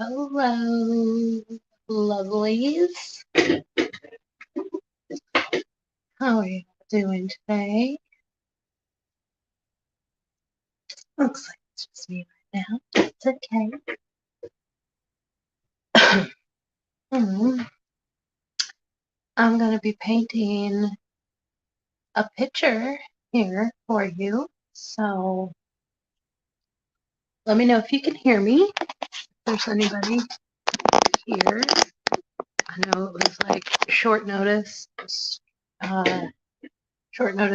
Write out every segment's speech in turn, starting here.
Hello, lovelies. How are you doing today? Looks like it's just me right now. It's okay. I'm going to be painting a picture here for you. So let me know if you can hear me. If there's anybody here. I know it was like short notice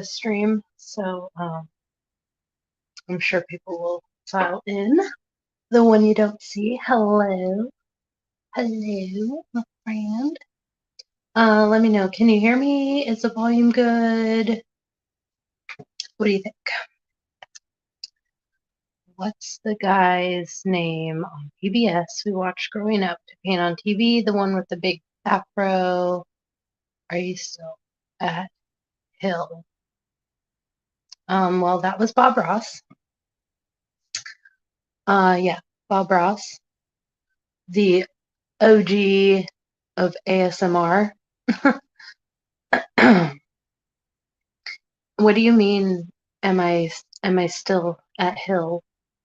stream. So I'm sure people will file in. The one you don't see, hello. Hello, my friend. Let me know. Can you hear me? Is the volume good? What do you think? What's the guy's name on PBS we watched growing up to paint on TV? The one with the big afro. Are you still at Hill? Well, that was Bob Ross. Yeah, Bob Ross, the OG of ASMR. What do you mean? Am I still at Hill?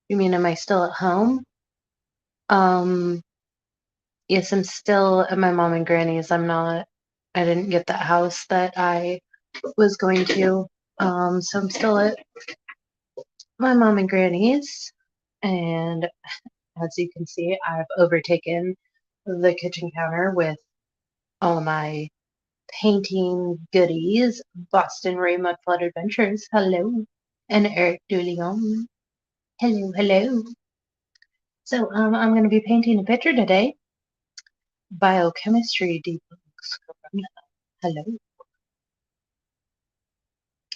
You mean am I still at home? Yes, I'm still at my mom and granny's. I didn't get the house that I was going to. So I'm still at my mom and granny's. And as you can see, I've overtaken the kitchen counter with all my painting goodies. Boston Ray Mud Flood Adventures. Hello. And Eric Dulion. Hello, hello. So I'm going to be painting a picture today. Biochemistry debunks. Hello.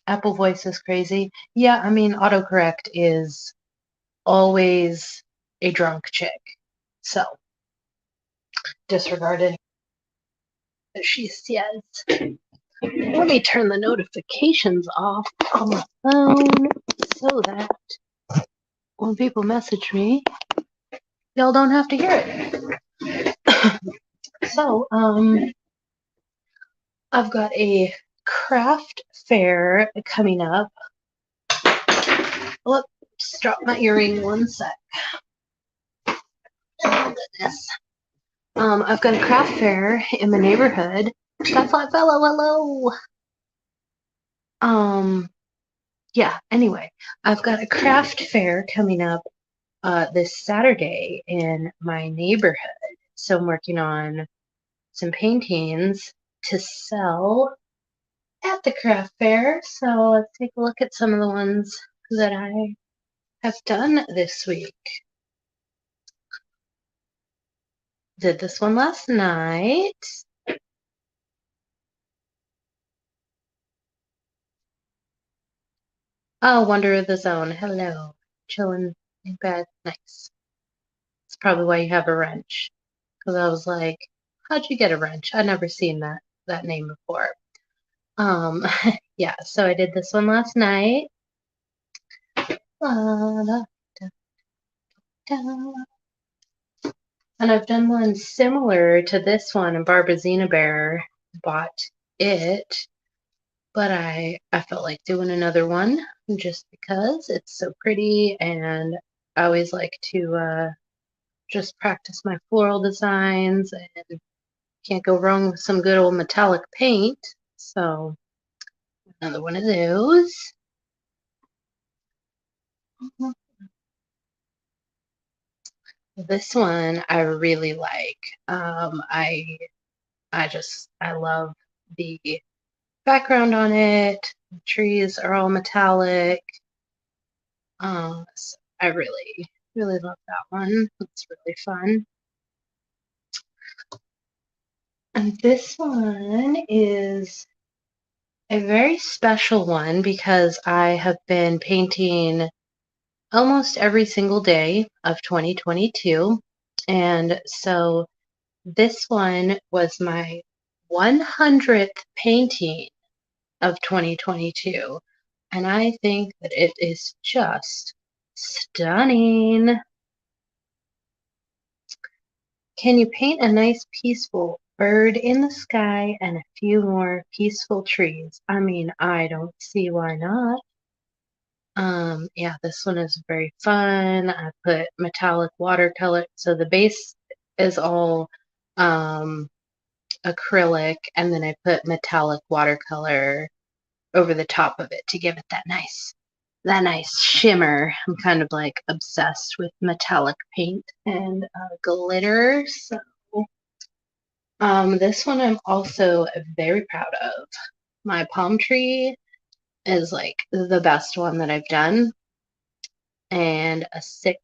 Apple Voice is crazy. Yeah, I mean, autocorrect is always a drunk chick. So, disregard it. She says, let me turn the notifications off on my phone so that when people message me, y'all don't have to hear it. So, I've got a craft fair coming up. Oops, drop my earring one sec. Oh, goodness. I've got a craft fair in my neighborhood. That flat fellow, hello. Yeah, anyway, I've got a craft fair coming up this Saturday in my neighborhood. So I'm working on some paintings to sell at the craft fair. So let's take a look at some of the ones that I have done this week. Did this one last night. Oh, Wonder of the Zone. Hello. Chilling in bed. Nice. That's probably why you have a wrench. Because I was like, how'd you get a wrench? I'd never seen that name before. Yeah, so I did this one last night. And I've done one similar to this one, and Barbara Zena Bear bought it. But I felt like doing another one just because it's so pretty, and I always like to just practice my floral designs, and can't go wrong with some good old metallic paint. So another one of those. This one I really like. I love the background on it. The trees are all metallic. So I really, really love that one. It's really fun. And this one is a very special one because I have been painting almost every single day of 2022. And so this one was my 100th painting of 2022. And I think that it is just stunning. Can you paint a nice peaceful bird in the sky and a few more peaceful trees? I mean, I don't see why not. Yeah, this one is very fun. I put metallic watercolor. So the base is all acrylic, and then I put metallic watercolor over the top of it to give it that nice shimmer. I'm kind of like obsessed with metallic paint and glitter. So this one I'm also very proud of. My palm tree is like the best one that I've done, and a sick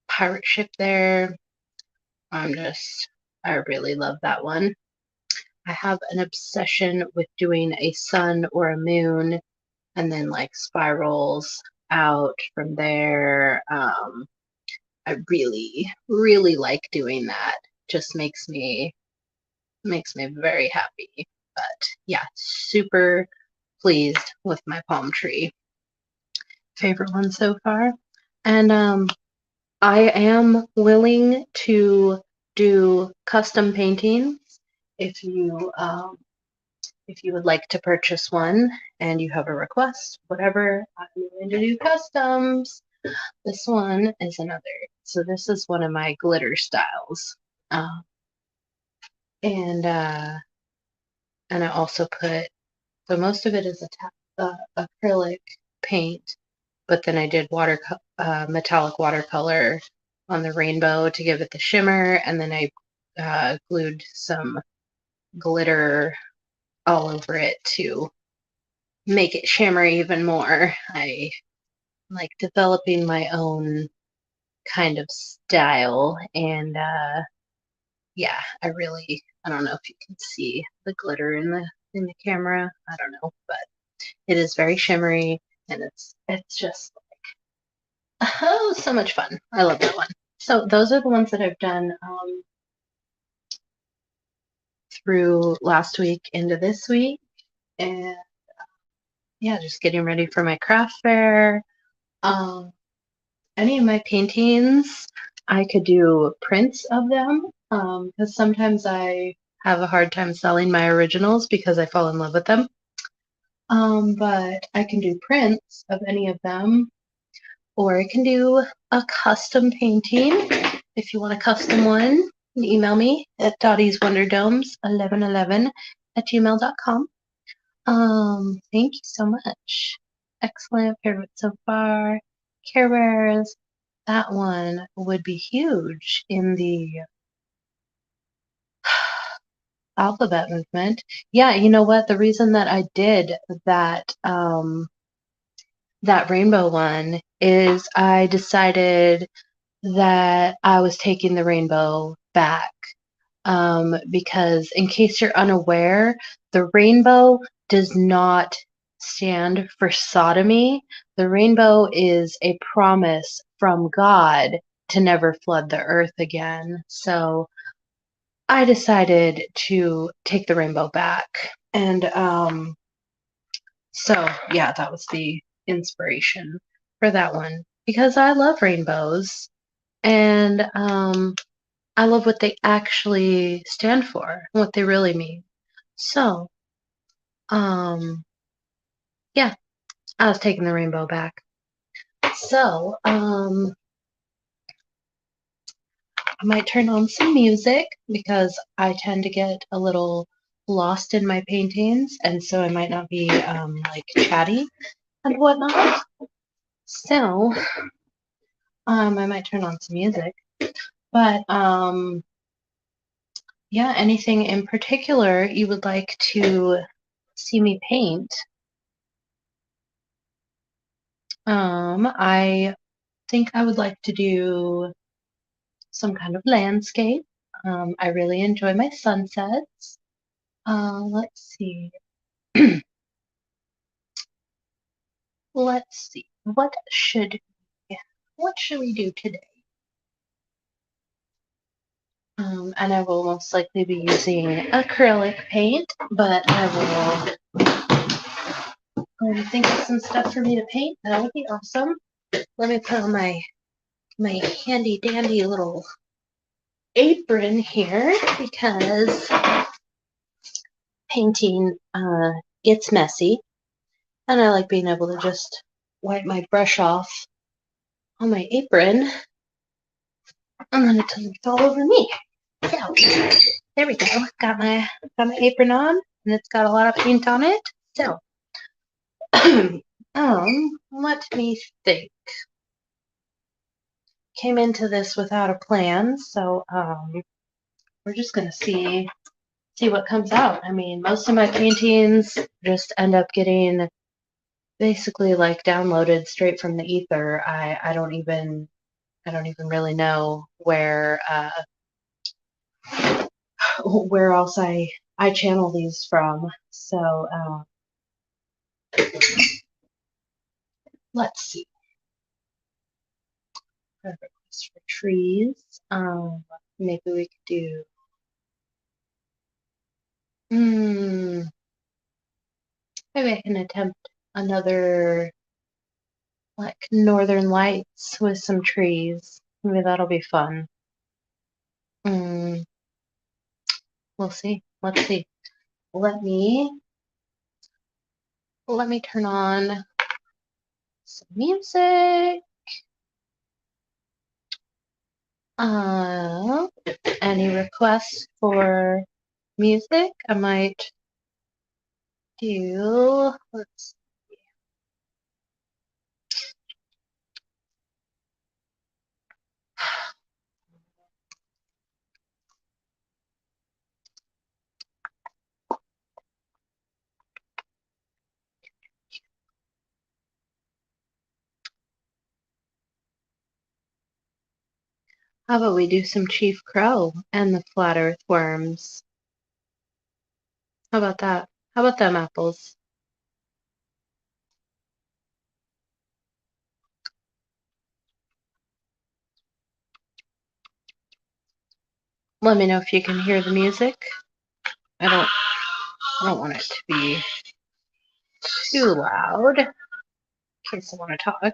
pirate ship there. I really love that one. I have an obsession with doing a sun or a moon and then like spirals out from there. I really, really like doing that. Just makes me very happy. But yeah, super pleased with my palm tree. Favorite one so far. And I am willing to do custom paintings if you would like to purchase one and you have a request, whatever, I'm willing to do customs. This one is another. So this is one of my glitter styles. And I also put, so most of it is acrylic paint, but then I did metallic watercolor on the rainbow to give it the shimmer, and then I glued some glitter all over it to make it shimmer even more. I like developing my own kind of style, and yeah, I don't know if you can see the glitter in the camera. I don't know, but it is very shimmery, and it's just oh, so much fun. I love that one. So those are the ones that I've done through last week into this week, and yeah, just getting ready for my craft fair. Any of my paintings, I could do prints of them because sometimes I have a hard time selling my originals because I fall in love with them. But I can do prints of any of them, or I can do a custom painting. If you want a custom one, email me at Dottieswonderdomes1111 @gmail.com. Thank you so much. Excellent. Favorite so far. Care Bears. That one would be huge in the alphabet movement. Yeah, you know what? The reason that I did that rainbow one is I decided that I was taking the rainbow back. Because in case you're unaware, the rainbow does not stand for sodomy. The rainbow is a promise from God to never flood the earth again. So I decided to take the rainbow back. And so, yeah, that was the inspiration for that one because I love rainbows and I love what they actually stand for, what they really mean. So, yeah, I was taking the rainbow back. So, I might turn on some music because I tend to get a little lost in my paintings, and so I might not be like chatty and whatnot. So, I might turn on some music, but yeah, anything in particular you would like to see me paint? I think I would like to do some kind of landscape. I really enjoy my sunsets. Let's see. Let's see. What should we do today? And I will most likely be using acrylic paint, but I will think of some stuff for me to paint. That would be awesome. Let me put on my handy dandy little apron here because painting gets messy, and I like being able to just wipe my brush off on my apron, and then it doesn't fall over me. So there we go. Got my apron on, and it's got a lot of paint on it. So let me think. Came into this without a plan, so we're just gonna see what comes out. I mean, most of my paintings just end up getting basically like downloaded straight from the ether. I don't even really know where else I channel these from. So let's see. Perfect place for trees. Maybe we could do. Maybe I can attempt another like northern lights with some trees. Maybe that'll be fun. We'll see. Let's see. Let me turn on some music. Any requests for music? I might do. Let's. How about we do some Chief Crow and the Flat Earth Worms? How about that? How about them apples? Let me know if you can hear the music. I don't want it to be too loud in case I want to talk.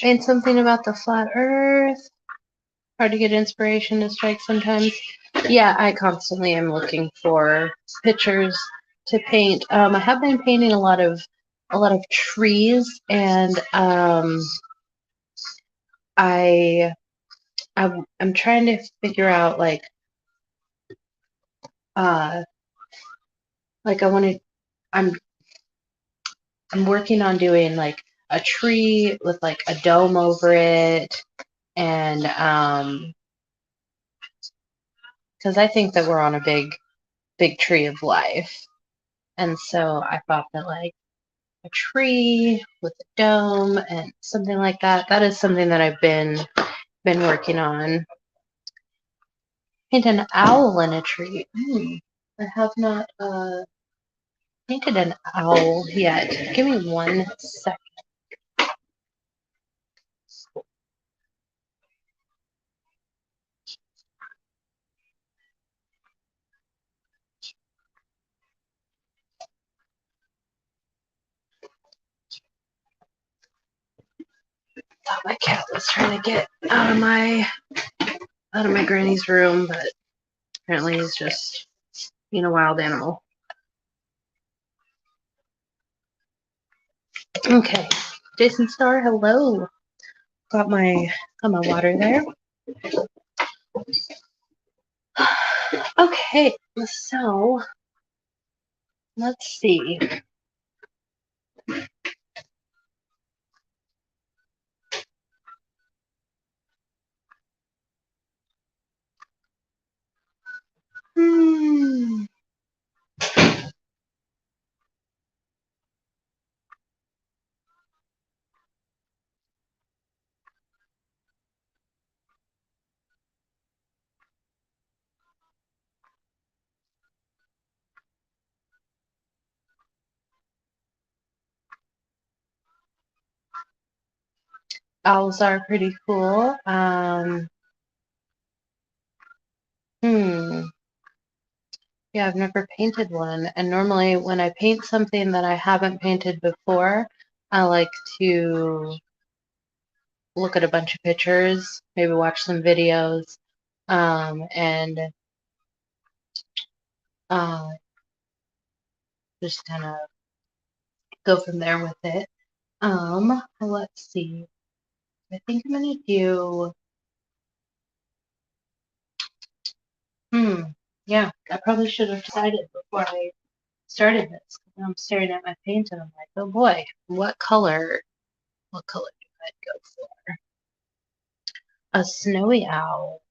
And something about the flat earth. Hard to get inspiration to strike sometimes. Yeah, I constantly am looking for pictures to paint. I have been painting a lot of trees, and I'm trying to figure out I want to. I'm working on doing like a tree with like a dome over it, and because I think that we're on a big tree of life, and so I thought that like a tree with a dome and something like that. That is something that I've been working on. Paint an owl in a tree. I have not painted an owl yet. Give me 1 second. Thought my cat was trying to get out of my granny's room, but apparently he's just being a wild animal. Okay, Jason Starr, hello. Got my water there. Okay, so let's see. Owls are pretty cool. Yeah, I've never painted one. And normally when I paint something that I haven't painted before, I like to look at a bunch of pictures, maybe watch some videos, and just kind of go from there with it. Let's see. I think I'm gonna do. Yeah, I probably should have decided before I started this. Now I'm staring at my paint and I'm like, oh boy, what color? What color do I go for? A snowy owl.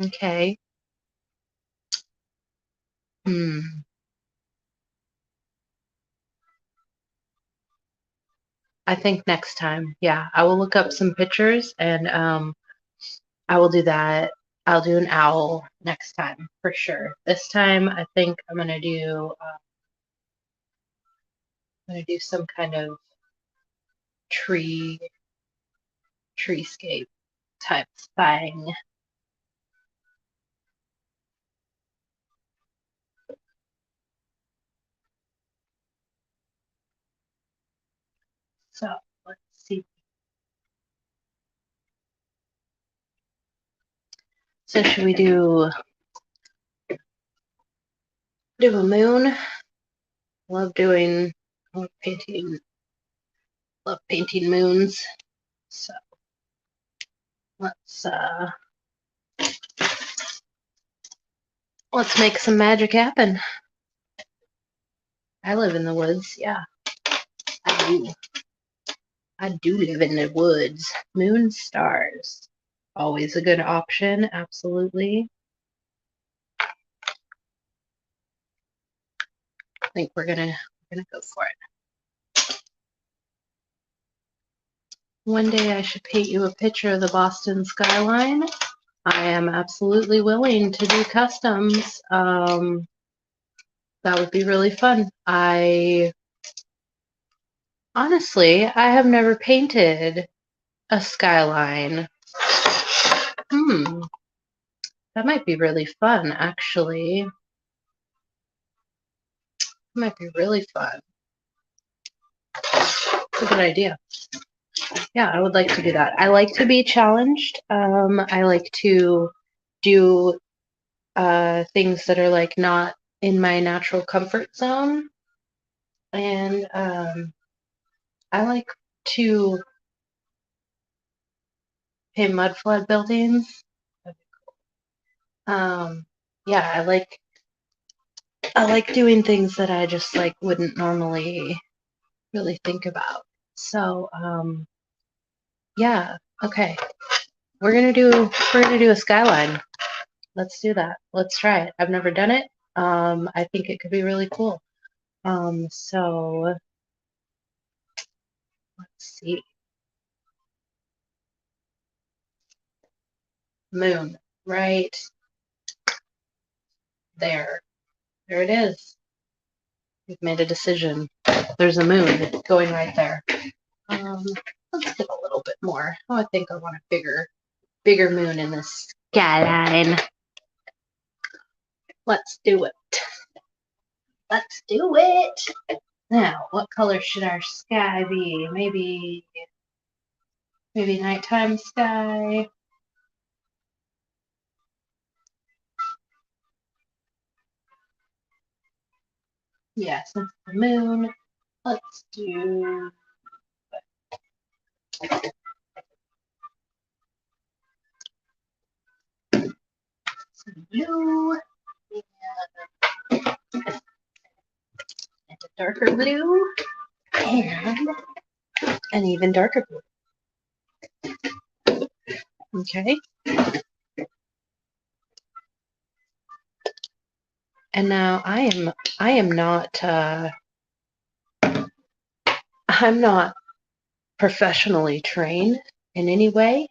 Okay. Hmm. I think next time, yeah, I will look up some pictures and I will do that. I'll do an owl next time for sure. This time, I think I'm gonna do some kind of tree treescape type thing. So let's see. So should we do a moon? Love painting, love painting moons. So let's let's make some magic happen. I live in the woods, yeah. I do. I do live in the woods. Moon stars. Always a good option, absolutely. I think we're gonna go for it. One day I should paint you a picture of the Boston skyline. I am absolutely willing to do customs. That would be really fun. Honestly, I have never painted a skyline. That might be really fun, actually. It might be really fun. It's a good idea. Yeah, I would like to do that. I like to be challenged. I like to do things that are like not in my natural comfort zone. And I like to paint mud flood buildings. Yeah, I like doing things that I just like wouldn't normally really think about. So, yeah, okay. We're gonna do a skyline. Let's do that. Let's try it. I've never done it. I think it could be really cool. So let's see. Moon, right there. There it is. We've made a decision. There's a moon going right there. Let's get a little bit more. Oh, I think I want a bigger moon in the skyline. Let's do it. Let's do it. Now, what color should our sky be? Maybe nighttime sky. Yes, it's the moon. Let's do some blue and a darker blue and an even darker blue. Okay. And now I am not I'm not professionally trained in any way.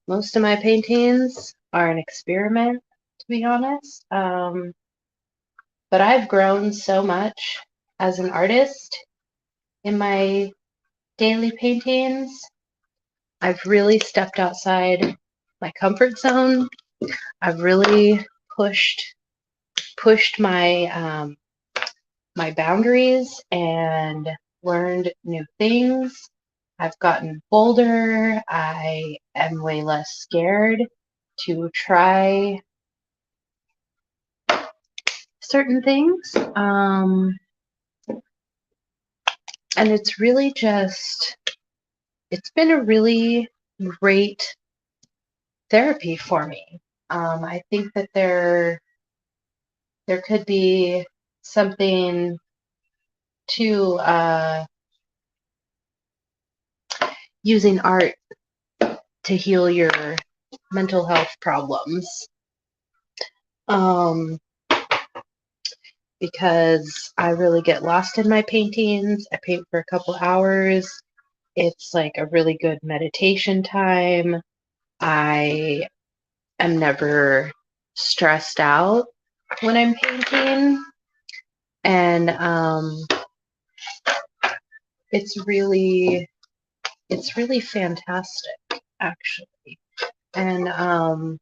Most of my paintings are an experiment, to be honest. But I've grown so much as an artist in my daily paintings. I've really stepped outside my comfort zone. I've really pushed my my boundaries and learned new things. I've gotten bolder. I am way less scared to try certain things. And it's really just, it's been a really great therapy for me. I think that there could be something to using art to heal your mental health problems. Because I really get lost in my paintings. I paint for a couple hours. It's like a really good meditation time. I am never stressed out when I'm painting. And it's really fantastic, actually. And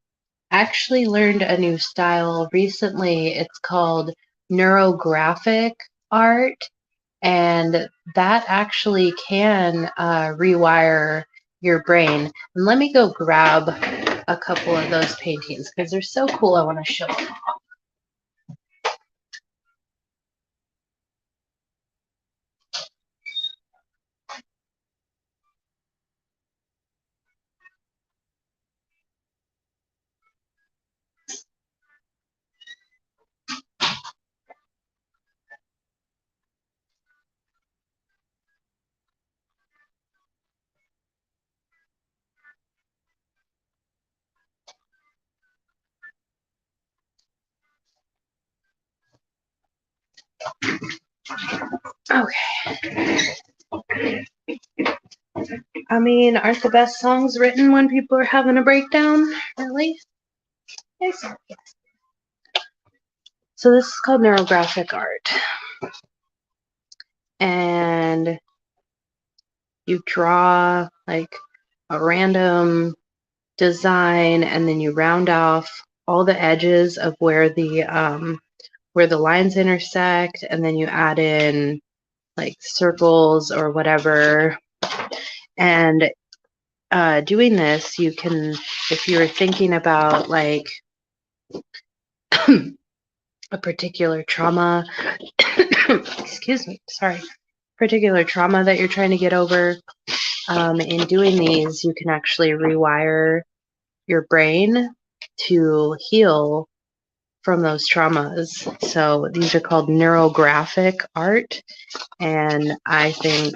actually learned a new style recently. It's called Neurographic Art, and that actually can rewire your brain. And let me go grab a couple of those paintings because they're so cool. I want to show them. Okay. I mean, aren't the best songs written when people are having a breakdown? Really? Yes. So this is called Neurographic Art. And you draw like a random design, and then you round off all the edges of where the lines intersect, and then you add in like circles or whatever. And doing this, you can, if you're thinking about like a particular trauma, excuse me, sorry, particular trauma that you're trying to get over, in doing these, you can actually rewire your brain to heal from those traumas. So these are called neurographic art, and I think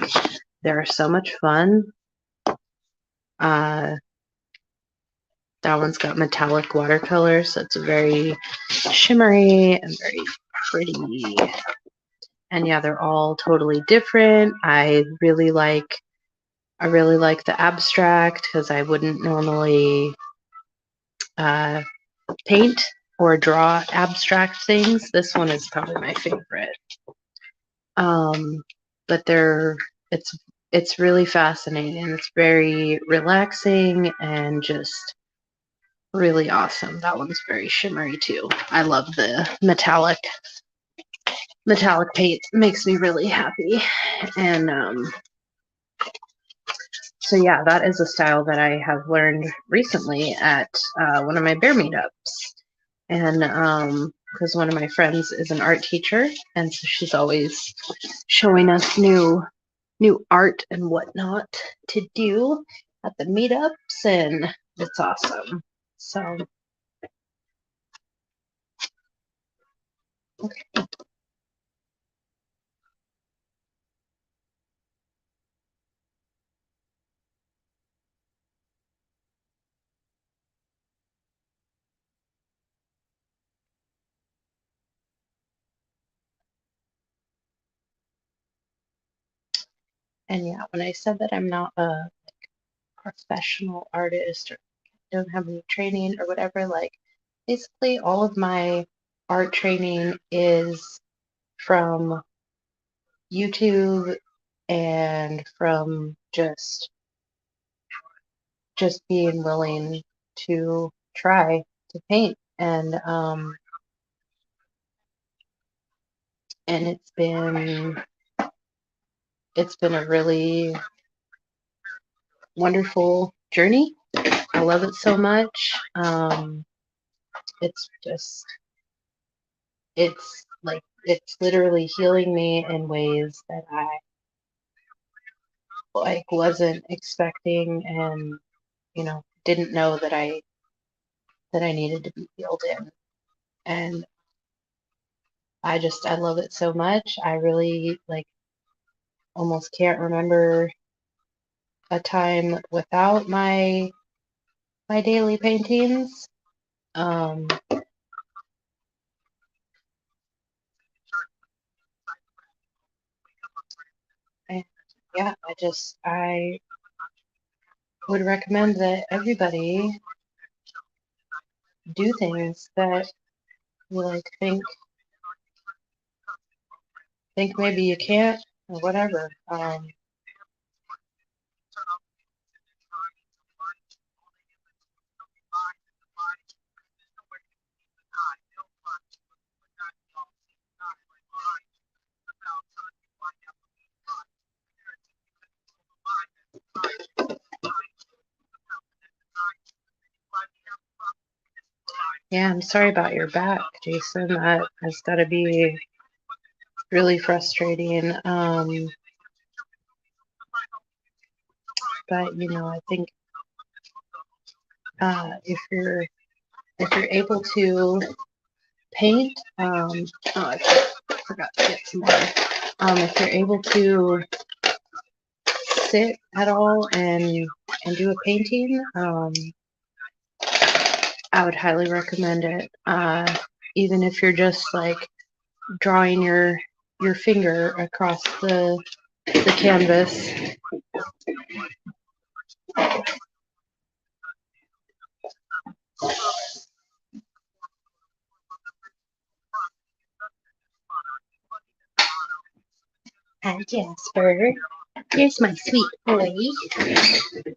they're so much fun. That one's got metallic watercolor, so it's very shimmery and very pretty. And yeah, they're all totally different. I really like the abstract because I wouldn't normally paint or draw abstract things. This one is probably my favorite. But it's really fascinating. It's very relaxing and just really awesome. That one's very shimmery too. I love the metallic paint. It makes me really happy. And so yeah, that is a style that I have learned recently at one of my bear meetups. And because one of my friends is an art teacher, and so she's always showing us new art and whatnot to do at the meetups, and it's awesome. So okay. And yeah, when I said that I'm not a professional artist or don't have any training or whatever, like basically all of my art training is from YouTube and from just being willing to try to paint. And it's been a really wonderful journey. I love it so much. It's just, it's literally healing me in ways that I like wasn't expecting, and didn't know that I needed to be healed in. And I love it so much. I really almost can't remember a time without my daily paintings. Um, and yeah, I would recommend that everybody do things that you think maybe you can't or whatever. Yeah, I'm sorry about your back, Jason. That's got to be really frustrating. But I think if you're able to paint, oh, I forgot to get some water. If you're able to sit at all and do a painting, I would highly recommend it. Even if you're just drawing your finger across the canvas. Hi, Jasper. Here's my sweet boy.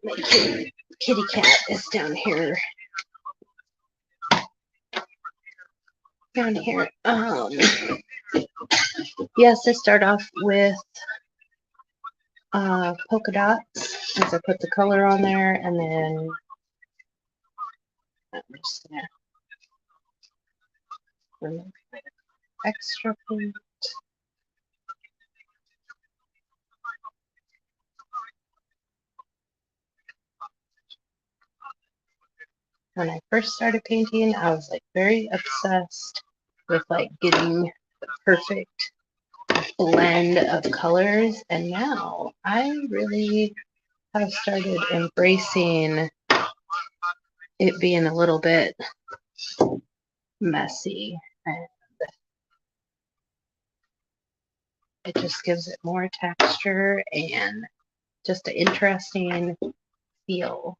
My kitty cat is down here. Yes, I start off with polka dots as I put the color on there, and then I'm just gonna remove extra paint. When I first started painting, I was very obsessed with getting the perfect blend of colors, and now I really have started embracing it being a little bit messy, and it just gives it more texture and just an interesting feel.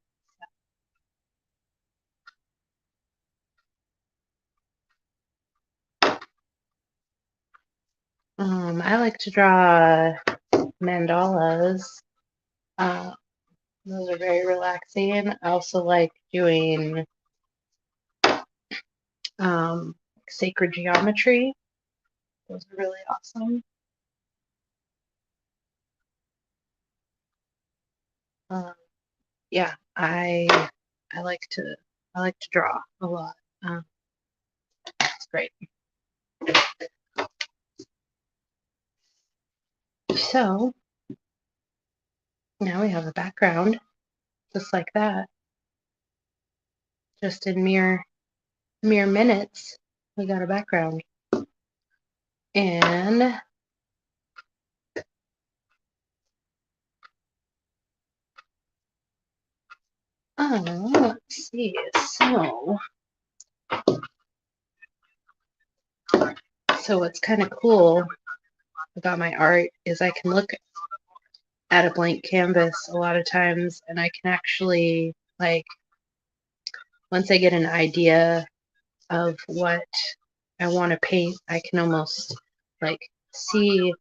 I like to draw mandalas. Those are very relaxing. I also like doing sacred geometry. Those are really awesome. Yeah, I like to draw a lot. It's great. So now we have a background, just like that. Just in mere minutes, we got a background. And let's see. So what's kind of cool about my art is I can look at a blank canvas a lot of times, and I can actually once I get an idea of what I want to paint, I can almost see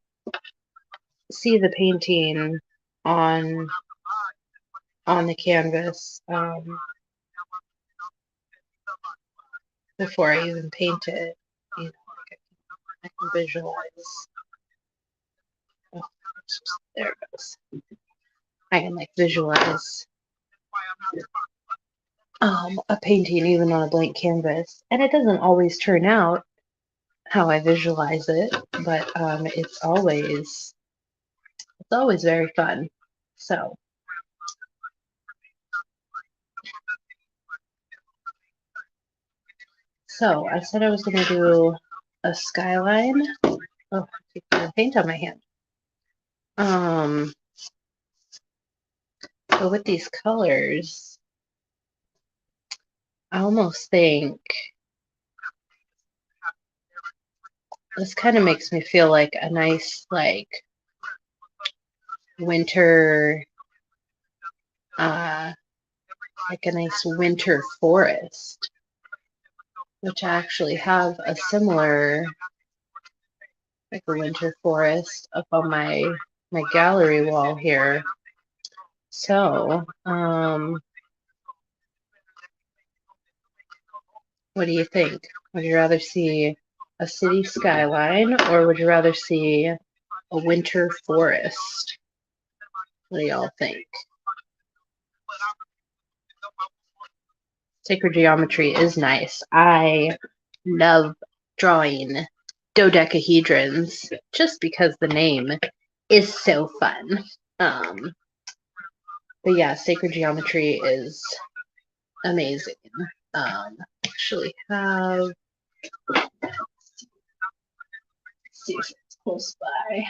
the painting on the canvas before I even paint it. I can visualize. Oh, there it goes. I can like visualize a painting even on a blank canvas, and it doesn't always turn out how I visualize it, but it's always very fun. So I said I was going to do a skyline. Oh, I keep getting paint on my hand. But with these colors, I almost think this kind of makes me feel like a nice, like, winter, like a nice winter forest, which I actually have a similar, like a winter forest up on my gallery wall here. So, what do you think? Would you rather see a city skyline, or would you rather see a winter forest? What do y'all think? Sacred geometry is nice. I love drawing dodecahedrons just because the name is so fun. But yeah, sacred geometry is amazing. Actually have, let's see if it's close by.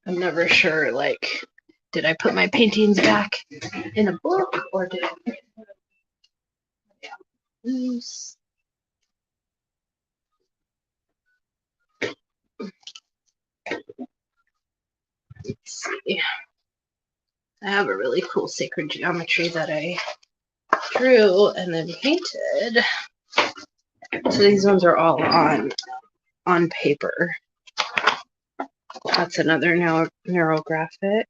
I'm never sure, like, did I put my paintings back in a book or did I put them loose? Let's see. I have a really cool sacred geometry that I drew and then painted. So these ones are all on paper. That's another neurographic.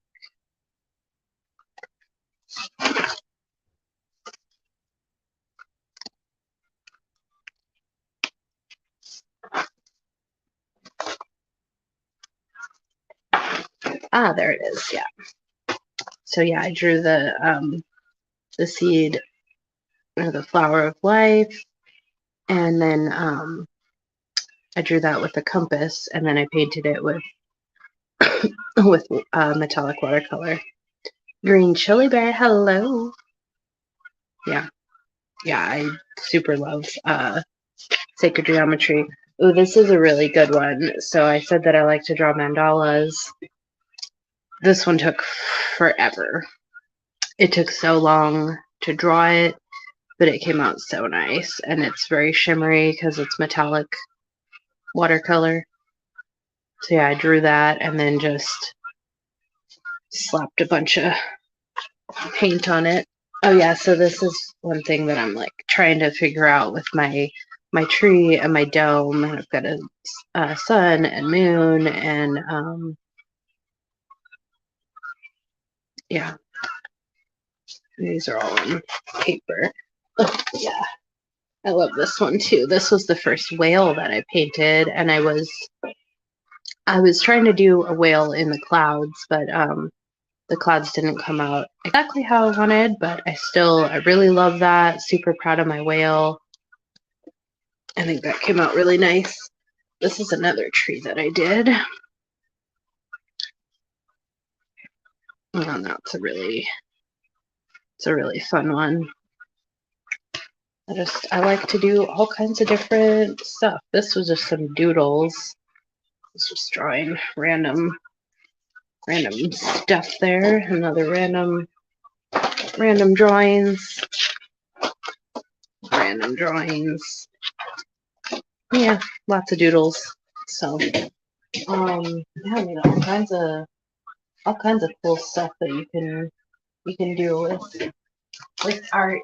Ah, there it is. Yeah. So yeah, I drew the seed, or the flower of life, and then I drew that with a compass, and then I painted it with with metallic watercolor. Green chili bear, hello. Yeah, I super love sacred geometry. Ooh, this is a really good one. So I said that I like to draw mandalas. This one took forever. It took so long to draw it, but it came out so nice, and it's very shimmery because it's metallic watercolor. So yeah, I drew that and then just slapped a bunch of paint on it. Oh yeah, so this is one thing that I'm like trying to figure out with my tree and my dome. I've got a sun and moon, and yeah, these are all on paper. Oh, yeah, I love this one too. This was the first whale that I painted, and I was trying to do a whale in the clouds, but the clouds didn't come out exactly how I wanted, but I really love that. Super proud of my whale. I think that came out really nice. This is another tree that I did. Oh, that's a really fun one. I like to do all kinds of different stuff. This was just some doodles. It's just drawing random stuff there. Another random drawings. Random drawings. Yeah, lots of doodles. So, yeah, I mean, all kinds of cool stuff that you can do with art.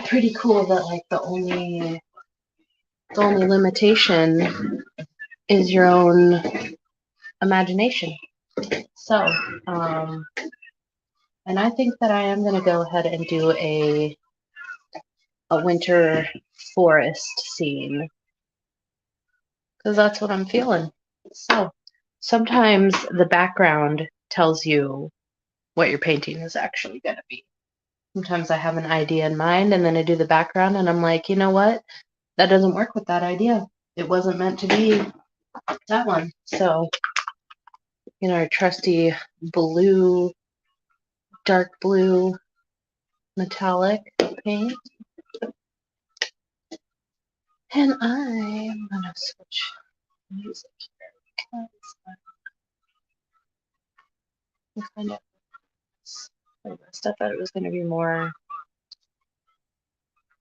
Pretty cool that like the only limitation is your own imagination. So, and I think that I am going to go ahead and do a winter forest scene because that's what I'm feeling. So sometimes the background tells you what your painting is actually going to be. Sometimes I have an idea in mind and then I do the background and I'm like, you know what? That doesn't work with that idea. It wasn't meant to be that one. So, our trusty blue, dark blue metallic paint. And I'm going to switch music here because I find out I thought it was going to be more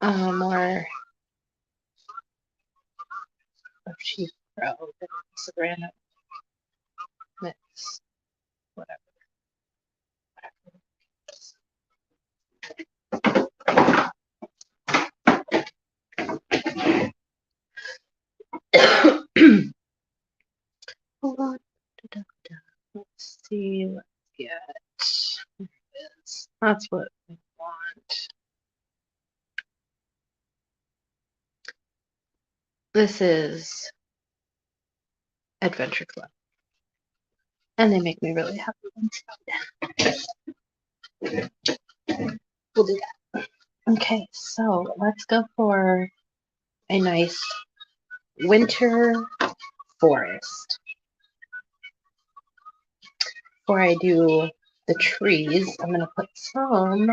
of Chief Pro than it's a random mix, whatever. Hold on. Let's see. Let's get. That's what we want. This is Adventure Club. And they make me really happy inside. We'll do that. Okay, so let's go for a nice winter forest. Before I do the trees, I'm going to put some.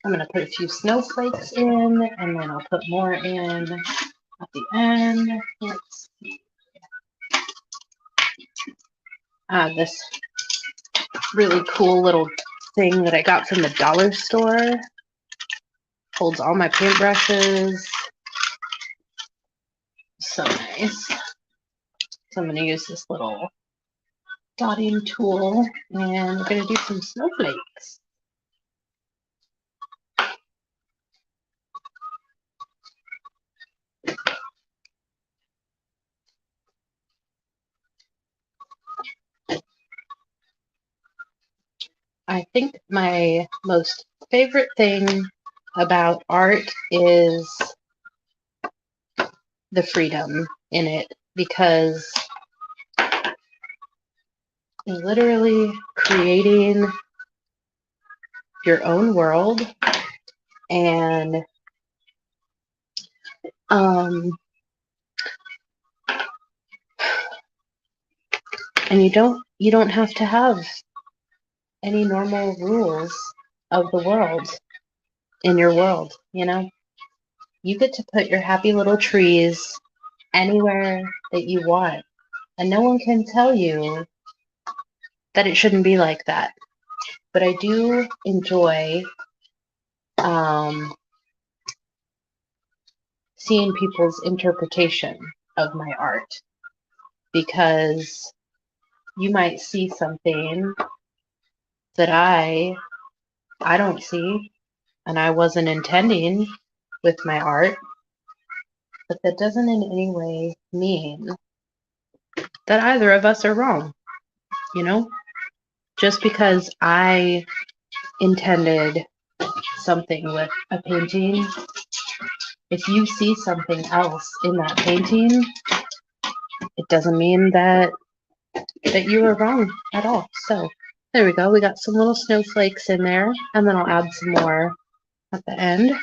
I'm going to put a few snowflakes in, and then I'll put more in at the end. Let's see. This really cool little thing that I got from the dollar store. Holds all my paintbrushes. So nice. So I'm going to use this little dotting tool, and we're going to do some snowflakes. I think my most favorite thing about art is the freedom in it, because you're literally creating your own world, and you don't have to have any normal rules of the world in your world, You get to put your happy little trees anywhere that you want, and no one can tell you that it shouldn't be like that. But I do enjoy seeing people's interpretation of my art, because you might see something that I don't see, and I wasn't intending with my art, but that doesn't in any way mean that either of us are wrong, Just because I intended something with a painting, if you see something else in that painting, it doesn't mean that you were wrong at all. So there we go. We got some little snowflakes in there, and then I'll add some more at the end.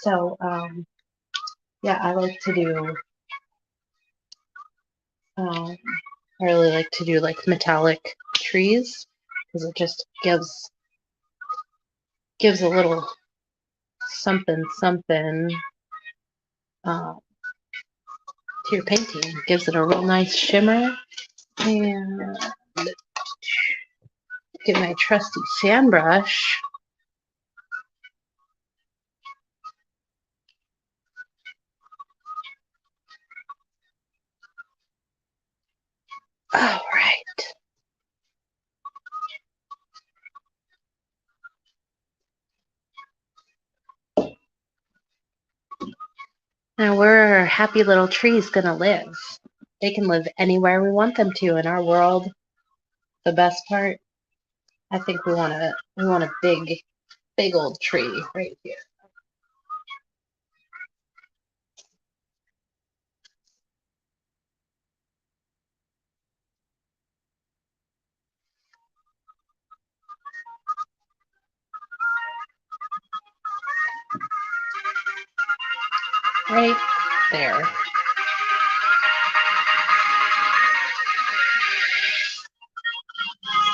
So yeah, I like to do. I really like to do like metallic trees, because it just gives a little something to your painting. Gives it a real nice shimmer. And get my trusty sand brush. All right. Now, where are our happy little trees going to live? They can live anywhere we want them to in our world. The best part, I think we want a big old tree right here. right there.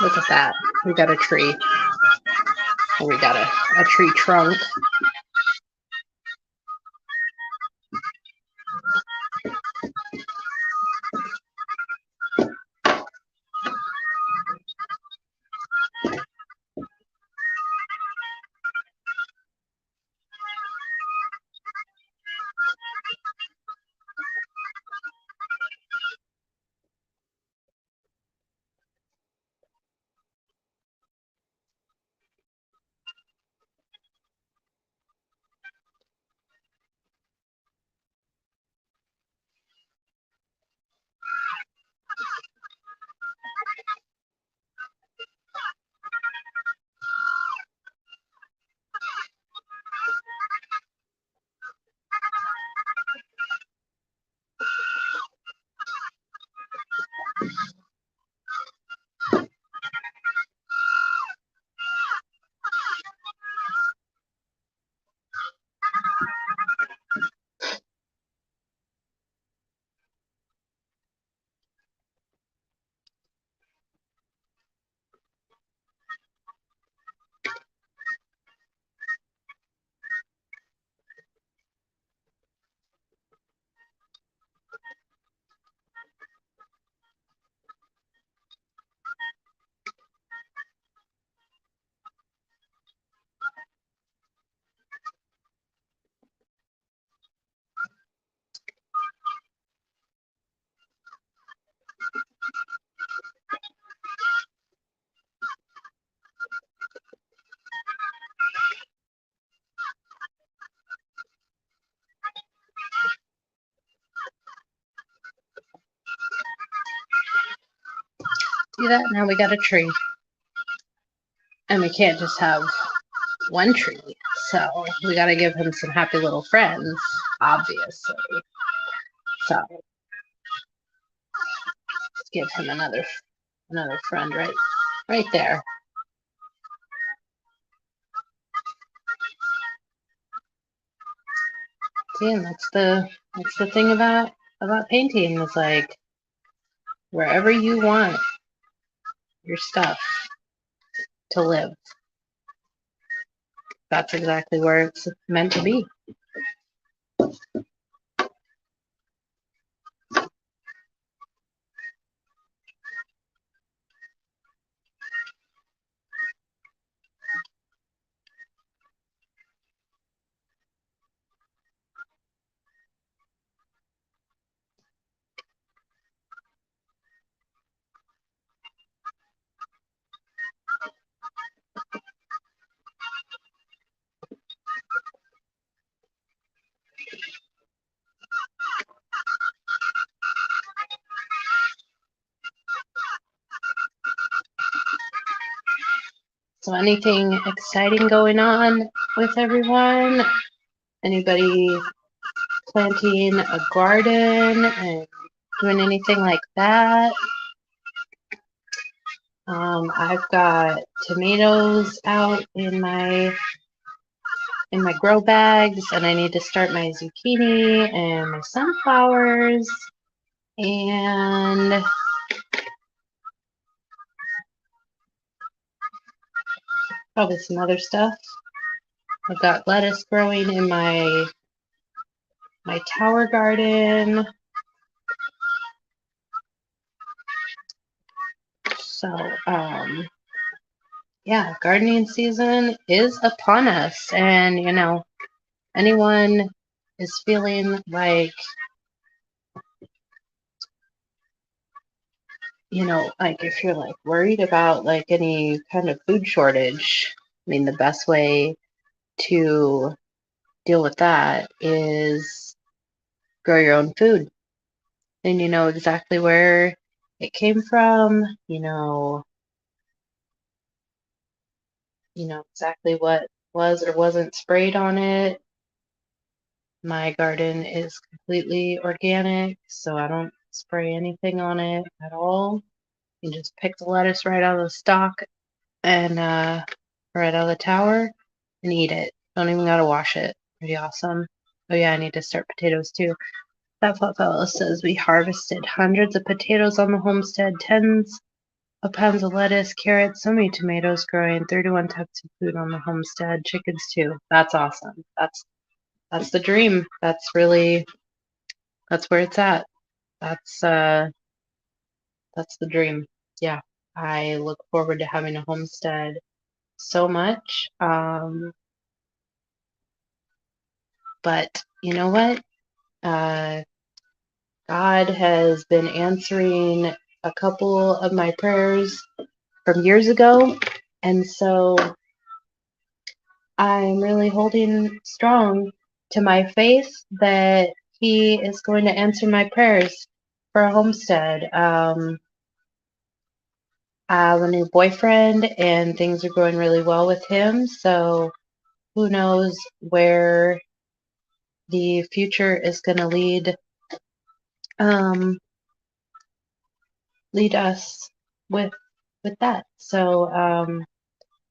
Look at that. We got a tree. We got a tree trunk. See that? Now we got a tree. And we can't just have one tree. So we got to give him some happy little friends, obviously. So let's give him another friend right there. See, and that's the thing about painting is like wherever you want your stuff to live, that's exactly where it's meant to be. So anything exciting going on with everyone? Anybody planting a garden and doing anything like that? I've got tomatoes out in my grow bags, and I need to start my zucchini and my sunflowers and probably some other stuff. I've got lettuce growing in my tower garden. So, yeah, gardening season is upon us. And, anyone is feeling like, like if you're like worried about like any kind of food shortage, I mean, the best way to deal with that is grow your own food. And you know exactly where it came from, exactly what was or wasn't sprayed on it. My garden is completely organic, so I don't spray anything on it at all. You just pick the lettuce right out of the stalk and right out of the tower and eat it. Don't even gotta wash it. Pretty awesome. Oh yeah, I need to start potatoes too. That fellow says we harvested hundreds of potatoes on the homestead, tens of pounds of lettuce, carrots, so many tomatoes growing, 31 types of food on the homestead, chickens too. That's awesome. That's the dream. That's really that's where it's at. That's the dream. Yeah. I look forward to having a homestead so much. But you know what? Uh, God has been answering a couple of my prayers from years ago. And so I'm really holding strong to my faith that He is going to answer my prayers for a homestead. I have a new boyfriend and things are going really well with him. So who knows where the future is going to um, lead us with that. So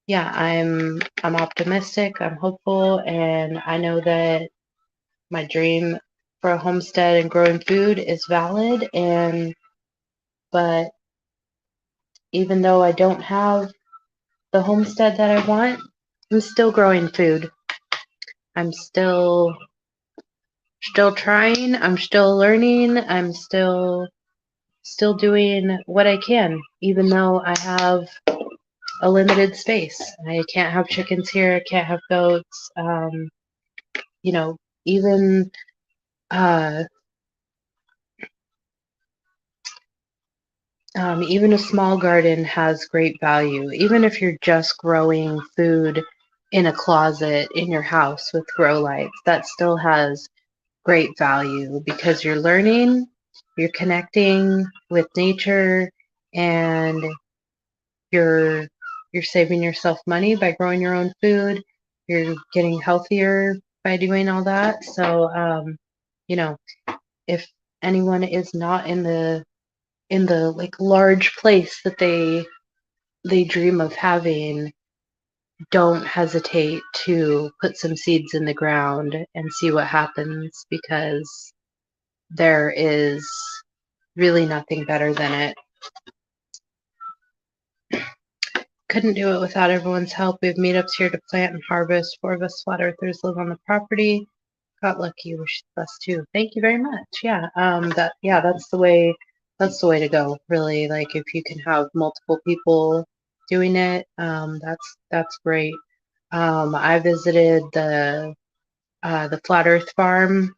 yeah, I'm optimistic, I'm hopeful, and I know that my dream for a homestead and growing food is valid. And but even though I don't have the homestead that I want, I'm still growing food. I'm still trying, I'm still learning, I'm still doing what I can, even though I have a limited space. I can't have chickens here, I can't have goats. You know, even uh, even a small garden has great value. Even if you're just growing food in a closet in your house with grow lights, that still has great value because you're learning, you're connecting with nature, and you're you're saving yourself money by growing your own food. You're getting healthier by doing all that. So, you know, if anyone is not in the like large place that they dream of having, don't hesitate to put some seeds in the ground and see what happens because there is really nothing better than it. Couldn't do it without everyone's help. We have meetups here to plant and harvest. 4 of us flat earthers live on the property. Got lucky. Wish the best too. Thank you very much. Yeah. That's the way. That's the way to go. Really, like if you can have multiple people doing it, that's great. I visited the Flat Earth Farm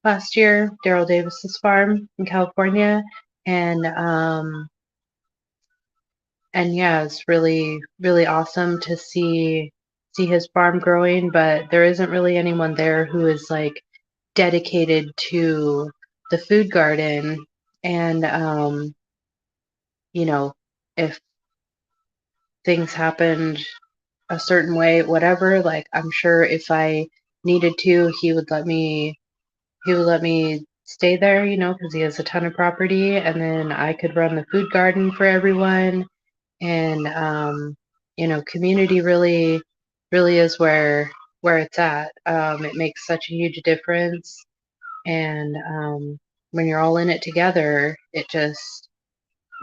last year, Daryl Davis's farm in California, and yeah, it's really awesome to see his farm growing, but there isn't really anyone there who is like dedicated to the food garden. And you know, if things happened a certain way, whatever, like I'm sure if I needed to, he would let me stay there, you know, because he has a ton of property, and then I could run the food garden for everyone. And you know, community really is where it's at. It makes such a huge difference, and when you're all in it together, it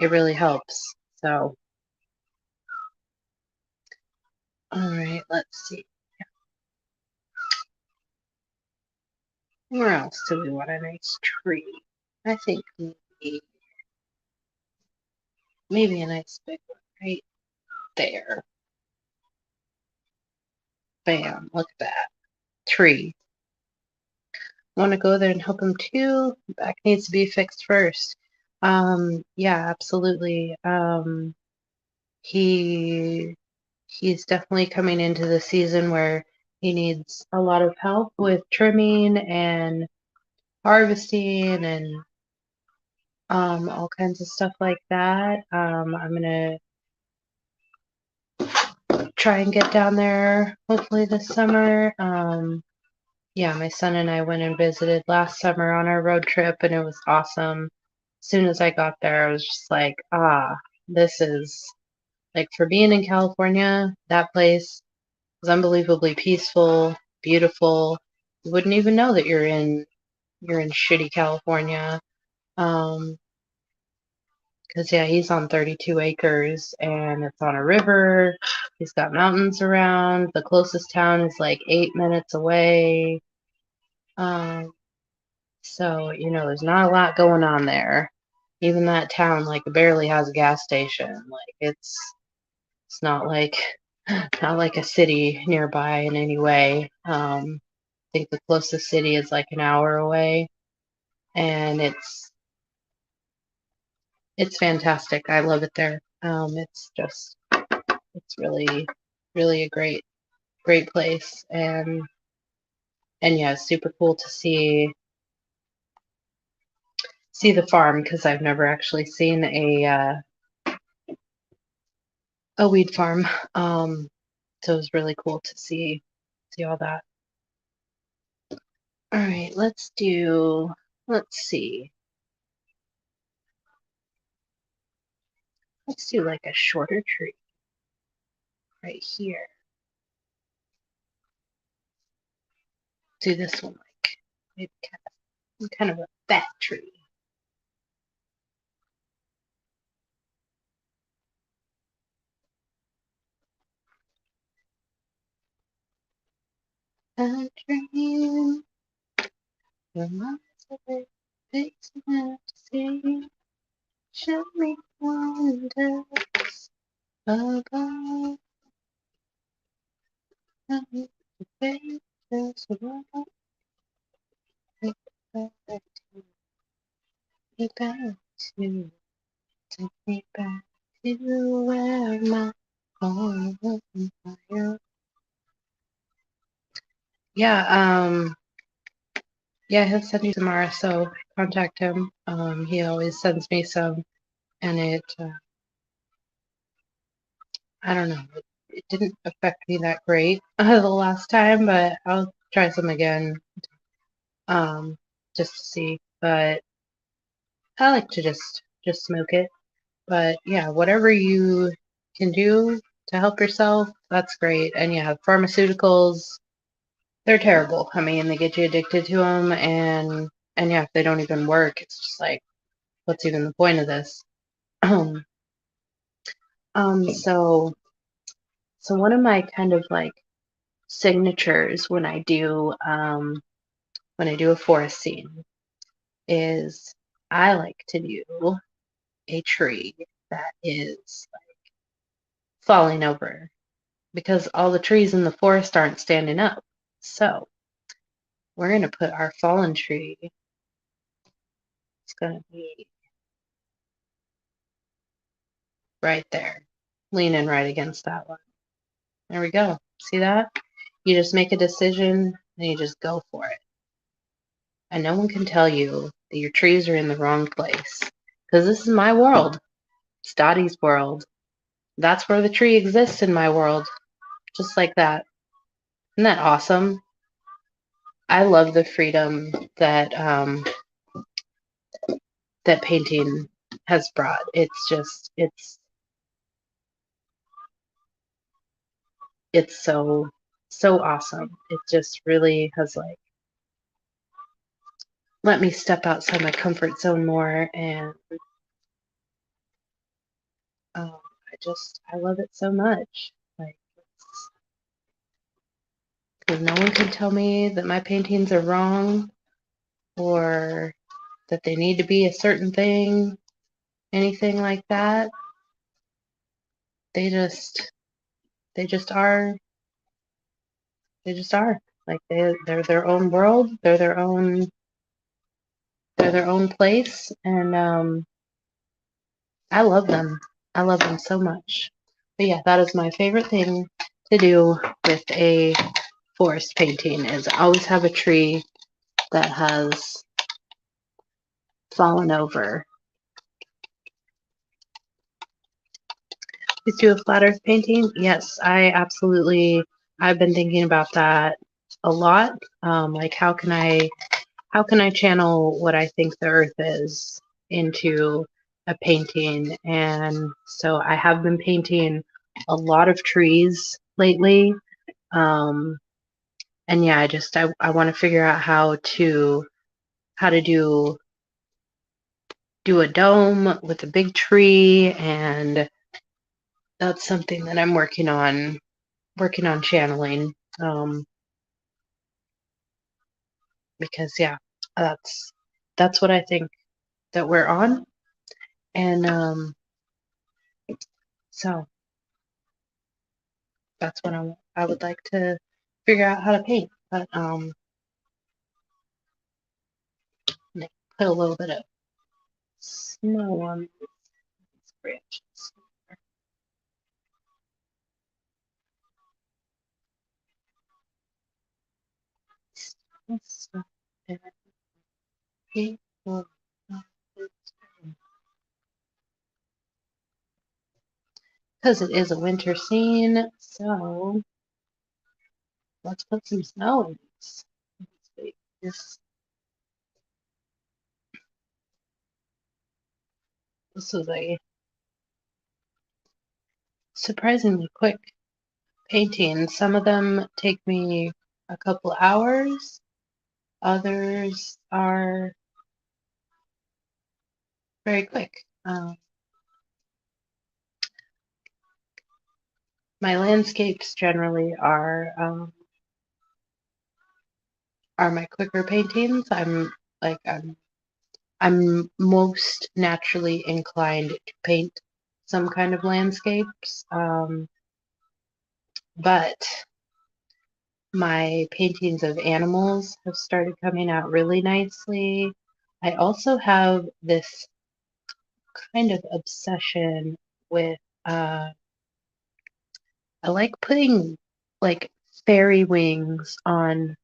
really helps. So, all right, let's see. Where else do we want a nice tree? I think maybe a nice big one right there. Bam! Look at that tree. Want to go there and help him too. Back needs to be fixed first. Yeah, absolutely. He he's definitely coming into the season where he needs a lot of help with trimming and harvesting and all kinds of stuff like that. I'm gonna try and get down there hopefully this summer. Yeah, my son and I went and visited last summer on our road trip, and it was awesome. As soon as I got there, I was just like, this is like for being in California, that place was unbelievably peaceful, beautiful, You wouldn't even know that you're in shitty California. Because yeah, he's on 32 acres and it's on a river. He's got mountains around. The closest town is like 8 minutes away. Um, so, there's not a lot going on there. Even that town like barely has a gas station. Like it's not like a city nearby in any way. I think the closest city is like an hour away, and it's fantastic. I love it there. It's really, really a great place, and yeah, it's super cool to see the farm because I've never actually seen a weed farm. So it was really cool to see all that. All right, let's see. Let's do like a shorter tree right here. Do this one like maybe kind of a fat tree. A dream reminds of it, takes a minute to see. Show me wonders above. The pages of all take me back to take me back to where my home fire. Yeah, yeah, he'll send you some RSO. Contact him. He always sends me some, and I don't know, it didn't affect me that great the last time, but I'll try some again, just to see. But I like to just smoke it. But yeah, whatever you can do to help yourself, that's great. And yeah, pharmaceuticals, they're terrible. I mean, they get you addicted to them, and yeah, if they don't even work, it's just like, what's even the point of this? So one of my kind of like signatures when I do a forest scene is I like to do a tree that is falling over because all the trees in the forest aren't standing up. So we're going to put our fallen tree. It's going to be right there, leaning right against that one. There we go. See that? You just make a decision and you just go for it. And no one can tell you that your trees are in the wrong place because this is my world. It's Dottie's world. That's where the tree exists in my world, just like that. Isn't that awesome? I love the freedom that painting has brought. It's so awesome. It just really has like let me step outside my comfort zone more, and I love it so much. Like, because no one can tell me that my paintings are wrong or that they need to be a certain thing, anything like that. They just they just are. They just are. Like they're their own world. They're their own place, and I love them. I love them so much. But yeah, that is my favorite thing to do with a forest painting is always have a tree that has fallen over. Please do a flat earth painting. Yes, I've been thinking about that a lot. Like how can I channel what I think the earth is into a painting? And so I have been painting a lot of trees lately. Um, And yeah, I want to figure out how to do a dome with a big tree, and that's something that I'm working on channeling. Because yeah, that's what I think that we're on. And so that's what I would like to figure out how to paint. But like, put a little bit of snow on these branches. Because it is a winter scene, so let's put some snow in this. This this was a surprisingly quick painting. Some of them take me a couple hours. Others are very quick. My landscapes generally are my quicker paintings. I'm most naturally inclined to paint some kind of landscapes, but my paintings of animals have started coming out really nicely. I also have this kind of obsession with I like putting like fairy wings on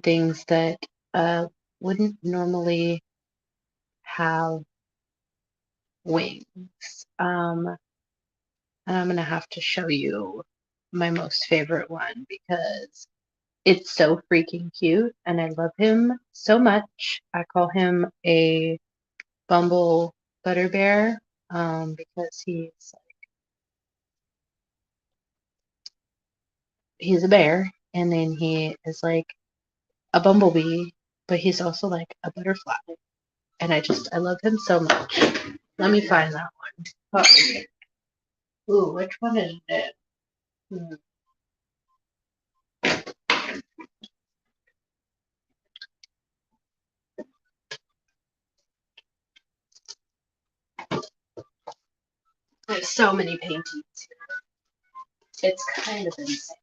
things that wouldn't normally have wings. And I'm gonna have to show you my most favorite one because it's so freaking cute and I love him so much. I call him a Bumble Butter Bear because he's a bear and then he is like a bumblebee, but he's also like a butterfly. And I love him so much. Let me find that one. Oh, ooh, which one is it? Hmm. There's so many paintings here. It's kind of insane.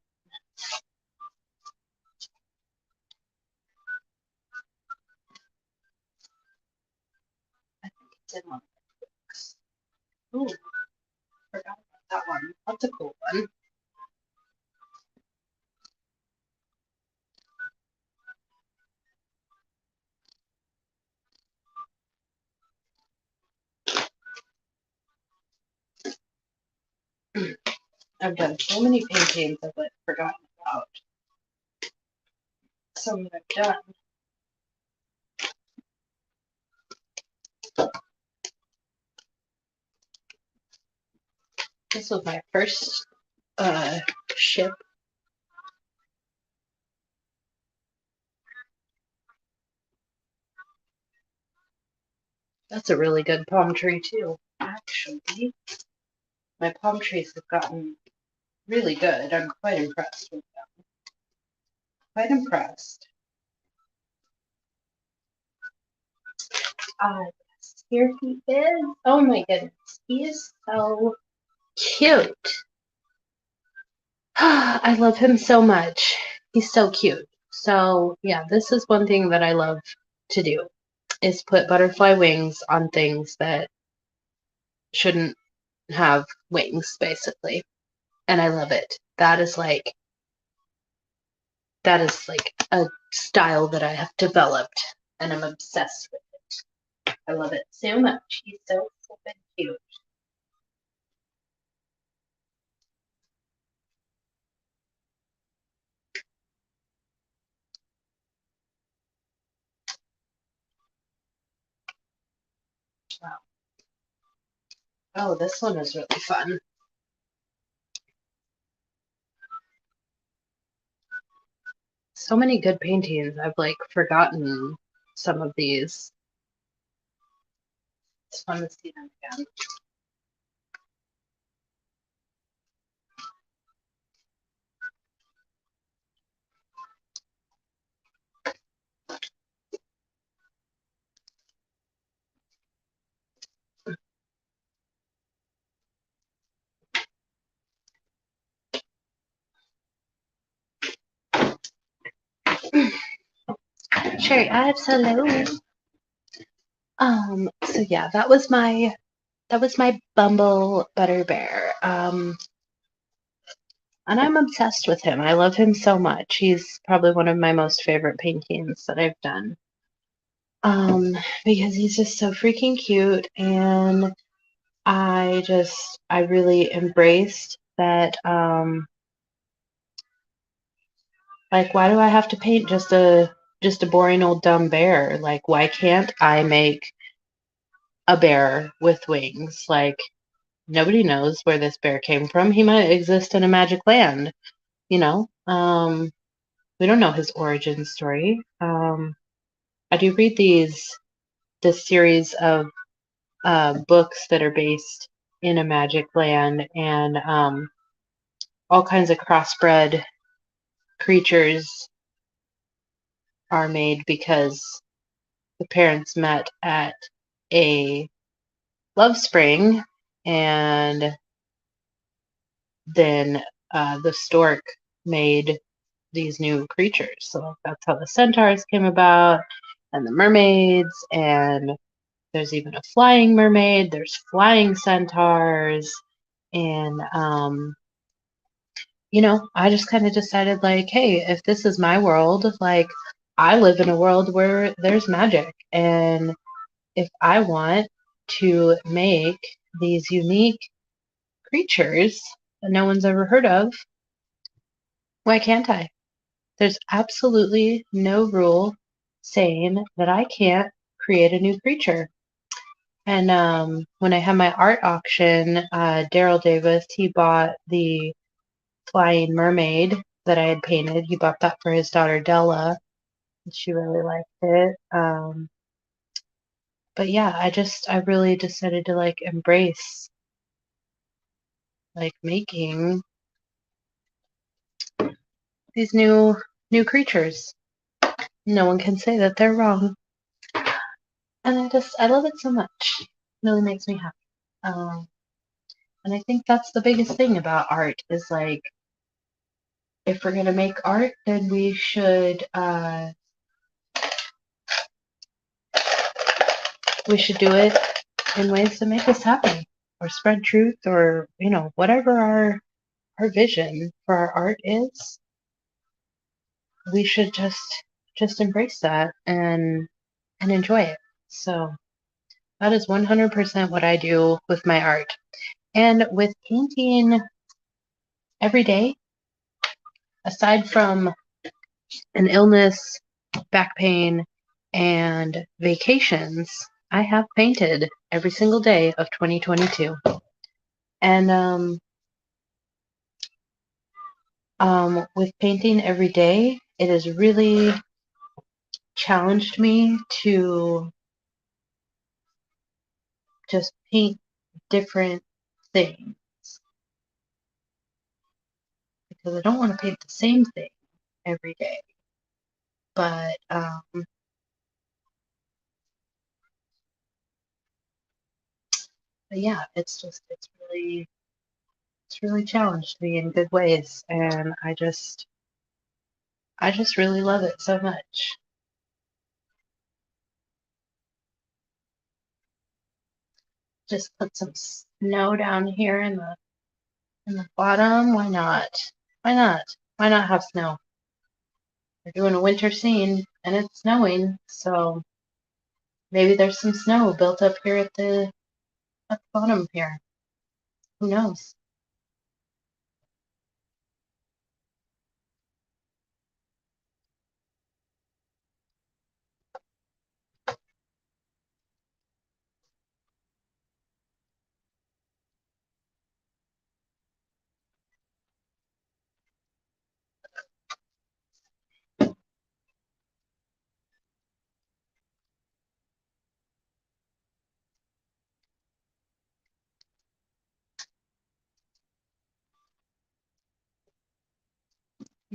I think it's in one of the books. Ooh, forgot about that one. That's a cool one. I've done so many paintings I've like forgotten about. Some that I've done. This was my first ship. That's a really good palm tree too. Actually, my palm trees have gotten really good. I'm quite impressed with them. Quite impressed. Yes, here he is. Oh my goodness, he is so cute. I love him so much. He's so cute. So yeah, this is one thing that I love to do is put butterfly wings on things that shouldn't have wings, basically. And I love it. That is like a style that I have developed and I'm obsessed with it. I love it so much. He's so flippin' cute. Wow. Oh, this one is really fun. so many good paintings. I've like forgotten some of these. It's fun to see them again. Sherry Ives, hello. So yeah, that was my Bumble Butter Bear. And I'm obsessed with him. I love him so much. He's probably one of my most favorite paintings that I've done. Because he's just so freaking cute, and I really embraced that. Like, why do I have to paint just a boring old dumb bear? Like, why can't I make a bear with wings? Like, nobody knows where this bear came from. He might exist in a magic land, you know? We don't know his origin story. I do read this series of books that are based in a magic land, and all kinds of crossbred creatures are made because the parents met at a love spring, and then the stork made these new creatures. So that's how the centaurs came about, and the mermaids, and there's even a flying mermaid, there's flying centaurs, and I just kind of decided, like, hey, if this is my world, like, I live in a world where there's magic, and if I want to make these unique creatures that no one's ever heard of, why can't I? There's absolutely no rule saying that I can't create a new creature. And when I had my art auction, Daryl Davis, he bought the flying mermaid that I had painted. He bought that for his daughter Della, and she really liked it. But yeah, I really decided to like embrace like making these new creatures. No one can say that they're wrong. And I love it so much. It really makes me happy. Um, and I think that's the biggest thing about art is like, if we're gonna make art, then we should do it in ways to make us happy, or spread truth, or whatever our vision for our art is. We should just embrace that and enjoy it. So that is 100% what I do with my art. And with painting every day, aside from an illness, back pain, and vacations, I have painted every single day of 2022. And with painting every day, it has really challenged me to just paint different things, because I don't want to paint the same thing every day. But yeah, it's really challenged me in good ways, and I just really love it so much. Just put some snow down here in the bottom. Why not? Why not? Why not have snow? We're doing a winter scene and it's snowing, so maybe there's some snow built up here at the bottom here. Who knows?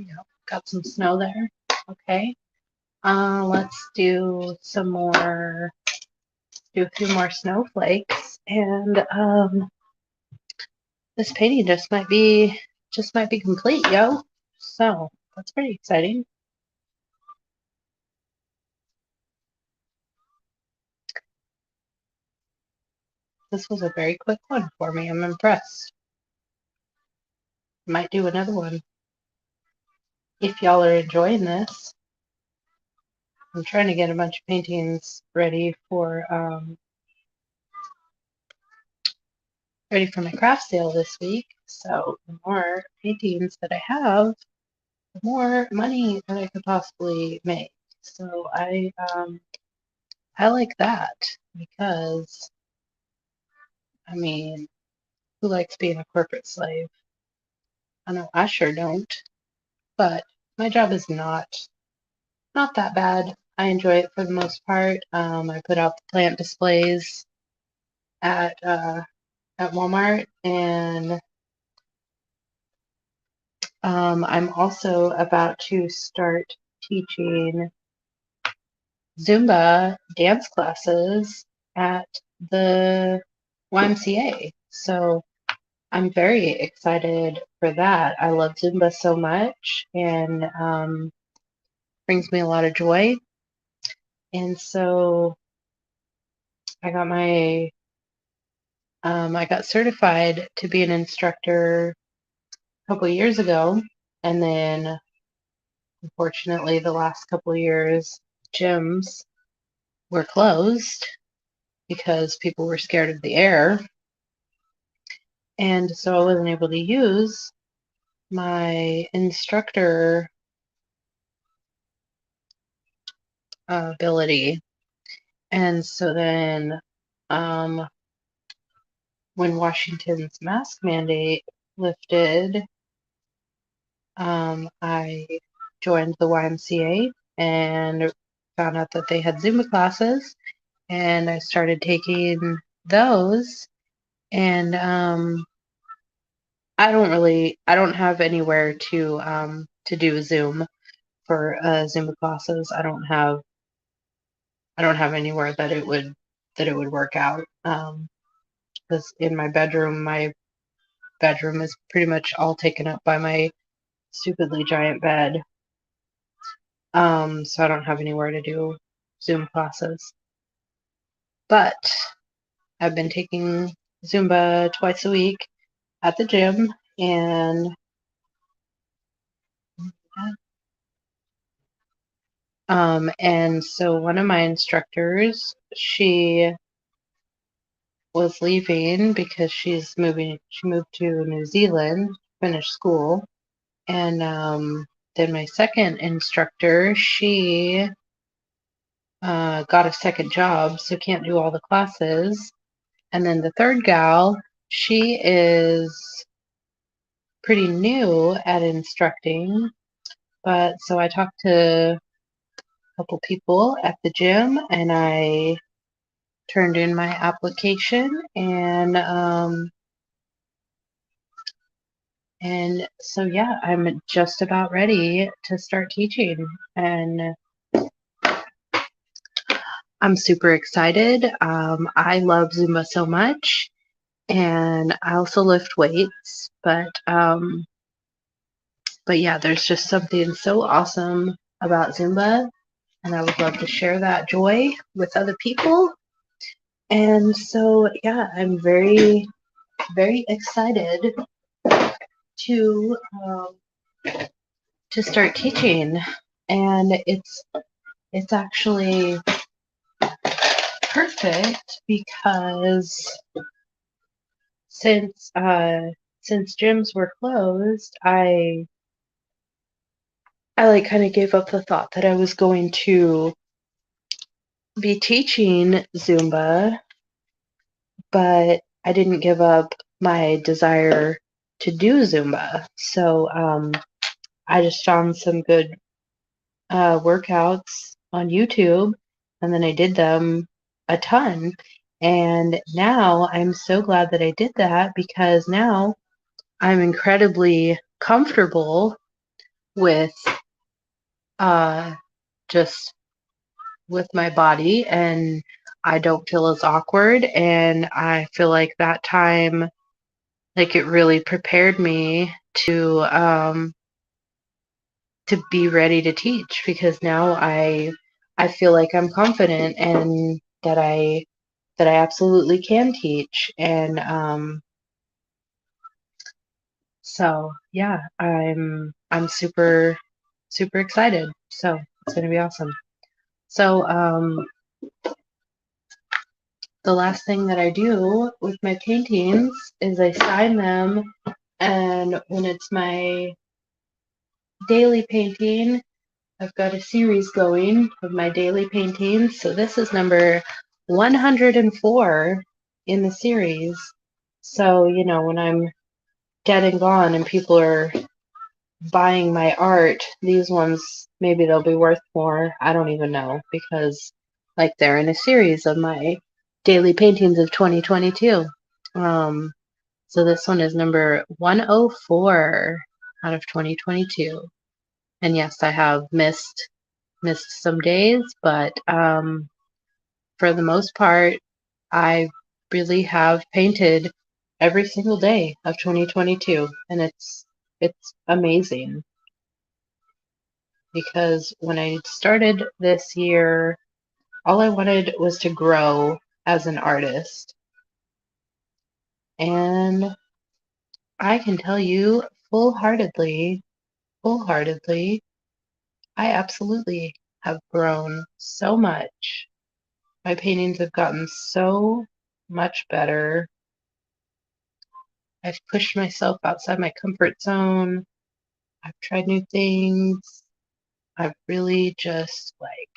Yep, got some snow there. Okay. Let's do some more, do a few more snowflakes, and this painting just might be complete, yo. So that's pretty exciting. This was a very quick one for me. I'm impressed. Might do another one. If y'all are enjoying this, I'm trying to get a bunch of paintings ready for my craft sale this week. So the more paintings that I have, the more money that I could possibly make. So I like that because I mean, who likes being a corporate slave? I know I sure don't, but my job is not that bad. I enjoy it for the most part. I put out the plant displays at Walmart, and I'm also about to start teaching Zumba dance classes at the YMCA. So I'm very excited for that. I love Zumba so much, and brings me a lot of joy. And so I got I got certified to be an instructor a couple of years ago, and then unfortunately the last couple of years gyms were closed because people were scared of the air, and so I wasn't able to use my instructor ability. And so then when Washington's mask mandate lifted, I joined the YMCA and found out that they had Zumba classes, and I started taking those. And I don't have anywhere to do Zoom for Zumba classes. I don't have anywhere that it would work out. Because in my bedroom is pretty much all taken up by my stupidly giant bed. So I don't have anywhere to do Zoom classes. But I've been taking Zumba twice a week at the gym, and so one of my instructors, she was leaving because she moved to New Zealand, finish school. And then my second instructor, she got a second job, so can't do all the classes. And then the third gal, she is pretty new at instructing, but so I talked to a couple people at the gym, and I turned in my application, and so yeah, I'm just about ready to start teaching, and I'm super excited. I love Zumba so much, and I also lift weights, but yeah, there's just something so awesome about Zumba, and I would love to share that joy with other people. And so yeah, I'm very, very excited to start teaching, and it's actually perfect because since gyms were closed, I like kind of gave up the thought that I was going to be teaching Zumba, but I didn't give up my desire to do Zumba. So I just found some good workouts on YouTube, and then I did them a ton. And now I'm so glad that I did that, because now I'm incredibly comfortable with just with my body, and I don't feel as awkward, and I feel like that time, like, it really prepared me to be ready to teach, because now I feel like I'm confident and that I absolutely can teach. And so yeah, I'm super super excited. So it's gonna be awesome. So the last thing that I do with my paintings is I sign them, and when it's my daily painting, I've got a series going of my daily paintings. So this is number 104 in the series. So, when I'm dead and gone and people are buying my art, these ones, maybe they'll be worth more. I don't even know, because like they're in a series of my daily paintings of 2022. Um, so this one is number 104 out of 2022. And yes, I have missed some days, but for the most part, I really have painted every single day of 2022, and it's amazing, because when I started this year, all I wanted was to grow as an artist, and I can tell you full-heartedly, I absolutely have grown so much. My paintings have gotten so much better. I've pushed myself outside my comfort zone. I've tried new things. I've really just like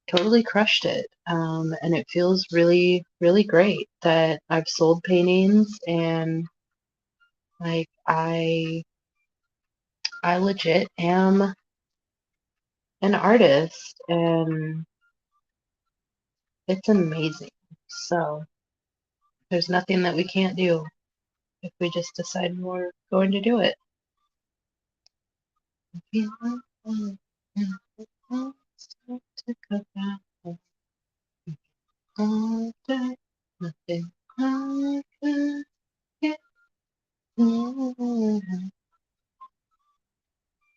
totally crushed it. And it feels really, really great that I've sold paintings, and like I legit am an artist, and it's amazing. So there's nothing that we can't do if we just decide we're going to do it. All day, nothing I could get.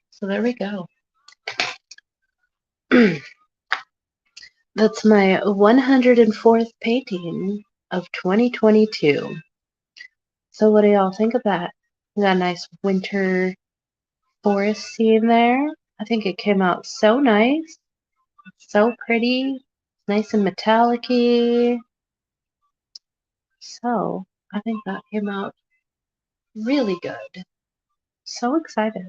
So there we go. That's my 104th painting of 2022. So what do y'all think of that? We got a nice winter forest scene there. I think it came out so nice. So pretty. Nice and metallic-y. So I think that came out really good. So excited.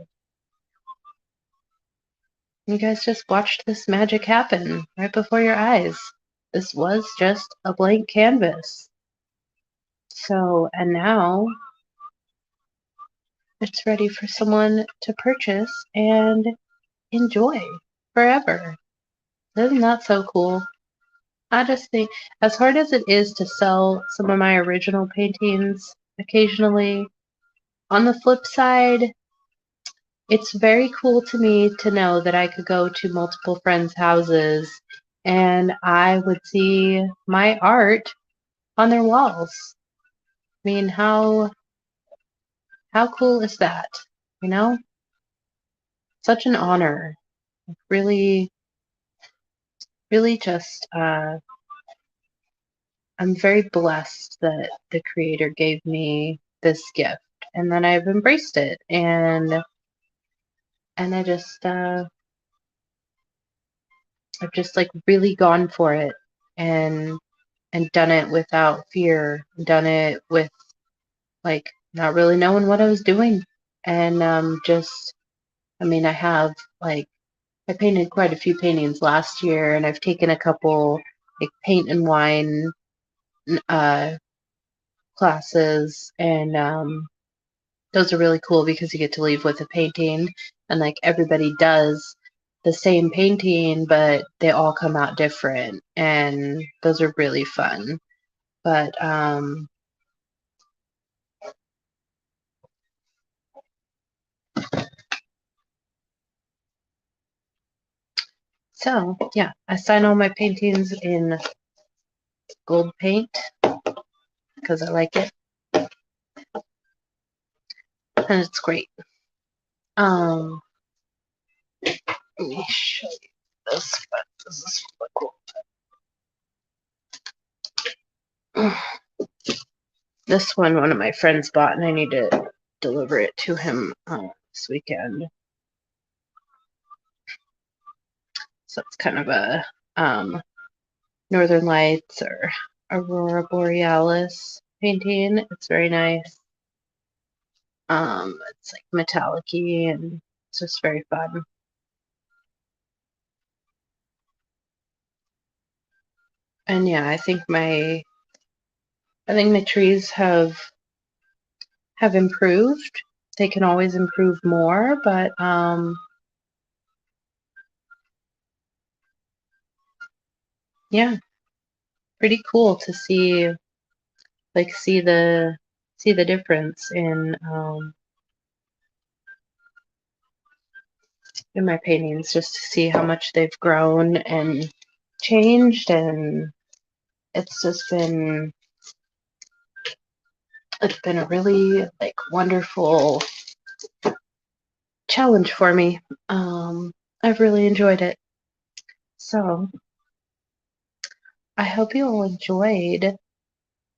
You guys just watched this magic happen right before your eyes. This was just a blank canvas. So, and now it's ready for someone to purchase and enjoy forever. Isn't that so cool? I just think, as hard as it is to sell some of my original paintings occasionally, on the flip side, it's very cool to me to know that I could go to multiple friends' houses and I would see my art on their walls. I mean, how cool is that? You know? Such an honor. Really, really just I'm very blessed that the creator gave me this gift, and then I've embraced it, and I've just like really gone for it, and done it without fear, done it with like not really knowing what I was doing. And just, I mean, I have like, I painted quite a few paintings last year, and I've taken a couple like paint and wine uh, classes, and those are really cool because you get to leave with a painting, and like everybody does the same painting, but they all come out different, and those are really fun. But So yeah, I sign all my paintings in gold paint because I like it, and it's great. Let me show you this, but this is really cool. This one of my friends bought, and I need to deliver it to him this weekend. So it's kind of a Northern Lights or Aurora Borealis painting. It's very nice. It's like metallic-y, and it's just very fun. And yeah, I think my trees have improved. They can always improve more, but yeah, pretty cool to see the difference in my paintings, just to see how much they've grown and changed, and it's been a really like wonderful challenge for me. I've really enjoyed it. So I hope you all enjoyed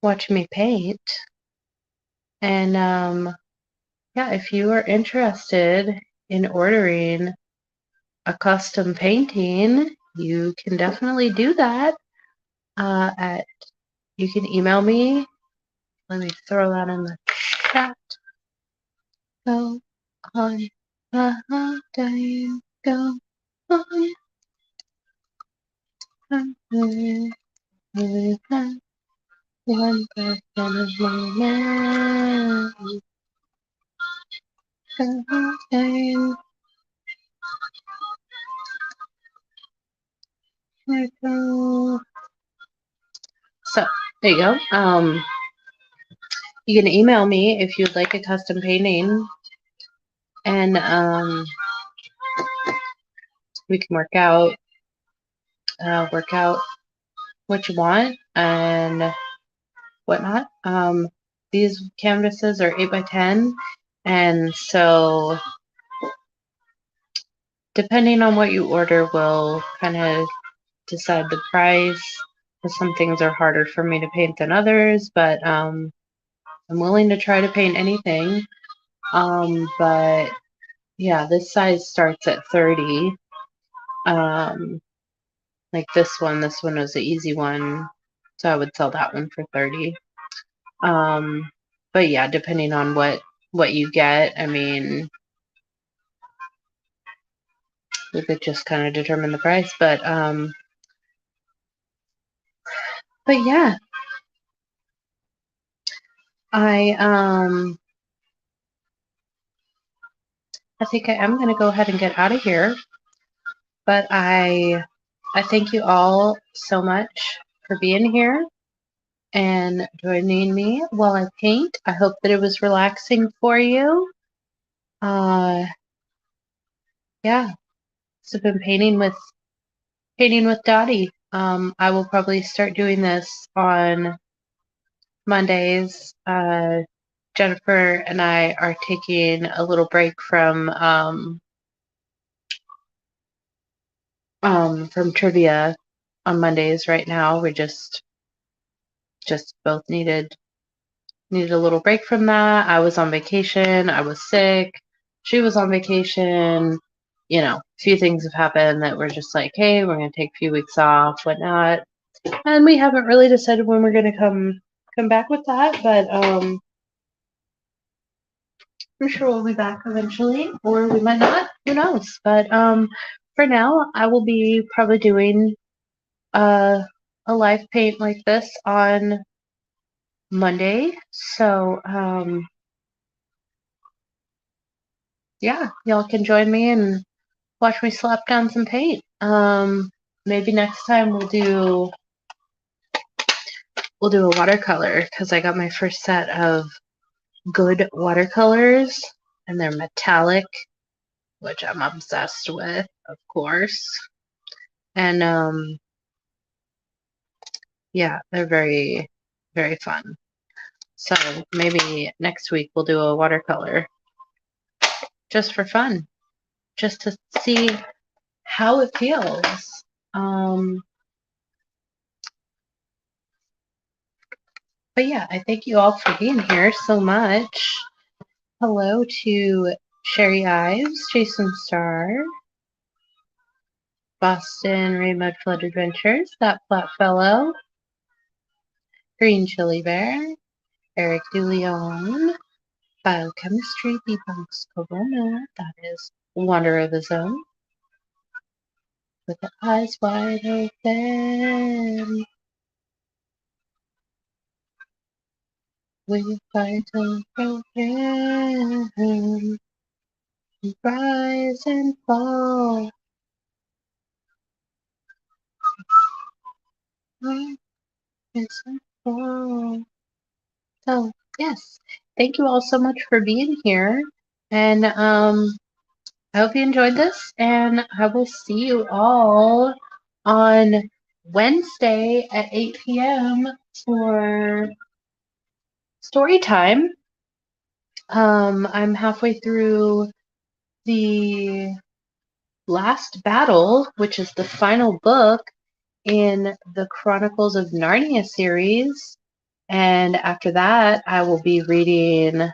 watching me paint. And yeah, if you are interested in ordering a custom painting, you can definitely do that. You can email me. Let me throw that in the chat. Go on, time, go on. One person of moment. So there you go. You can email me if you'd like a custom painting, and we can work out what you want and whatnot. These canvases are 8x10, and so depending on what you order will kind of decide the price. Some things are harder for me to paint than others, but I'm willing to try to paint anything. But yeah, this size starts at 30. Like this one was the easy one, so I would sell that one for 30. But yeah, depending on what you get, I mean, we could just kind of determine the price. But yeah, I think I am gonna go ahead and get out of here. But I thank you all so much for being here and joining me while I paint. I hope that it was relaxing for you. Yeah, so I've been painting with Dottie. I will probably start doing this on Mondays. Jennifer and I are taking a little break from trivia on Mondays right now. We just both needed a little break from that. I was on vacation. I was sick. She was on vacation. You know, a few things have happened that we're just like, hey, we're going to take a few weeks off, whatnot. And we haven't really decided when we're going to come back with that, but I'm sure we'll be back eventually, or we might not. Who knows? But for now, I will be probably doing a live paint like this on Monday. So yeah, y'all can join me and watch me slap down some paint. Maybe next time we'll do a watercolor, because I got my first set of good watercolors, and they're metallic, which I'm obsessed with, of course. And yeah, they're very, very fun. So maybe next week we'll do a watercolor just for fun, just to see how it feels. But yeah, I thank you all for being here so much. Hello to Sherry Ives, Jason Starr, Boston Rainmud Flood Adventures, That Flat Fellow, Green Chili Bear, Eric DeLeon, Biochemistry Debunks Corona, that is Wander of the Zone, with the eyes wide open. We fight till broken, rise and fall. Rise and fall. So, yes, thank you all so much for being here. And I hope you enjoyed this. And I will see you all on Wednesday at 8 p.m. for story time. I'm halfway through the last battle, which is the final book in the Chronicles of Narnia series. And after that, I will be reading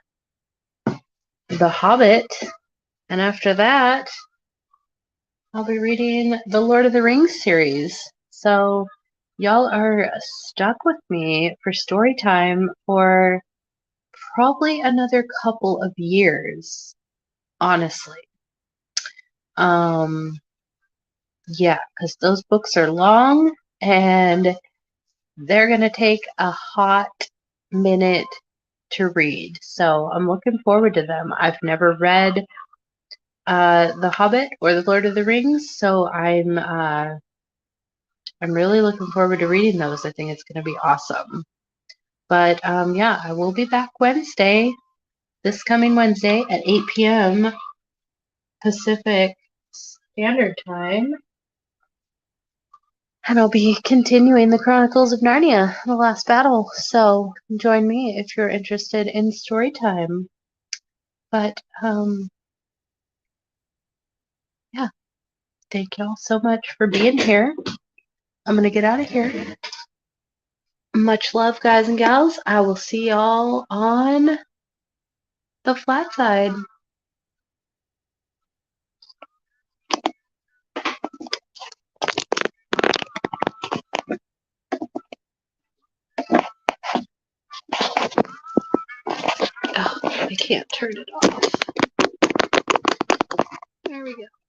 The Hobbit. And after that, I'll be reading the Lord of the Rings series. So y'all are stuck with me for story time for probably another couple of years, honestly. Yeah, because those books are long and they're going to take a hot minute to read. So I'm looking forward to them. I've never read The Hobbit or The Lord of the Rings, so I'm really looking forward to reading those. I think it's going to be awesome. But yeah, I will be back Wednesday, this coming Wednesday at 8 p.m. Pacific Standard Time. And I'll be continuing the Chronicles of Narnia, The Last Battle. So join me if you're interested in story time. But yeah, thank y'all so much for being here. I'm going to get out of here. Much love, guys and gals. I will see y'all on the flat side. Oh, I can't turn it off. There we go.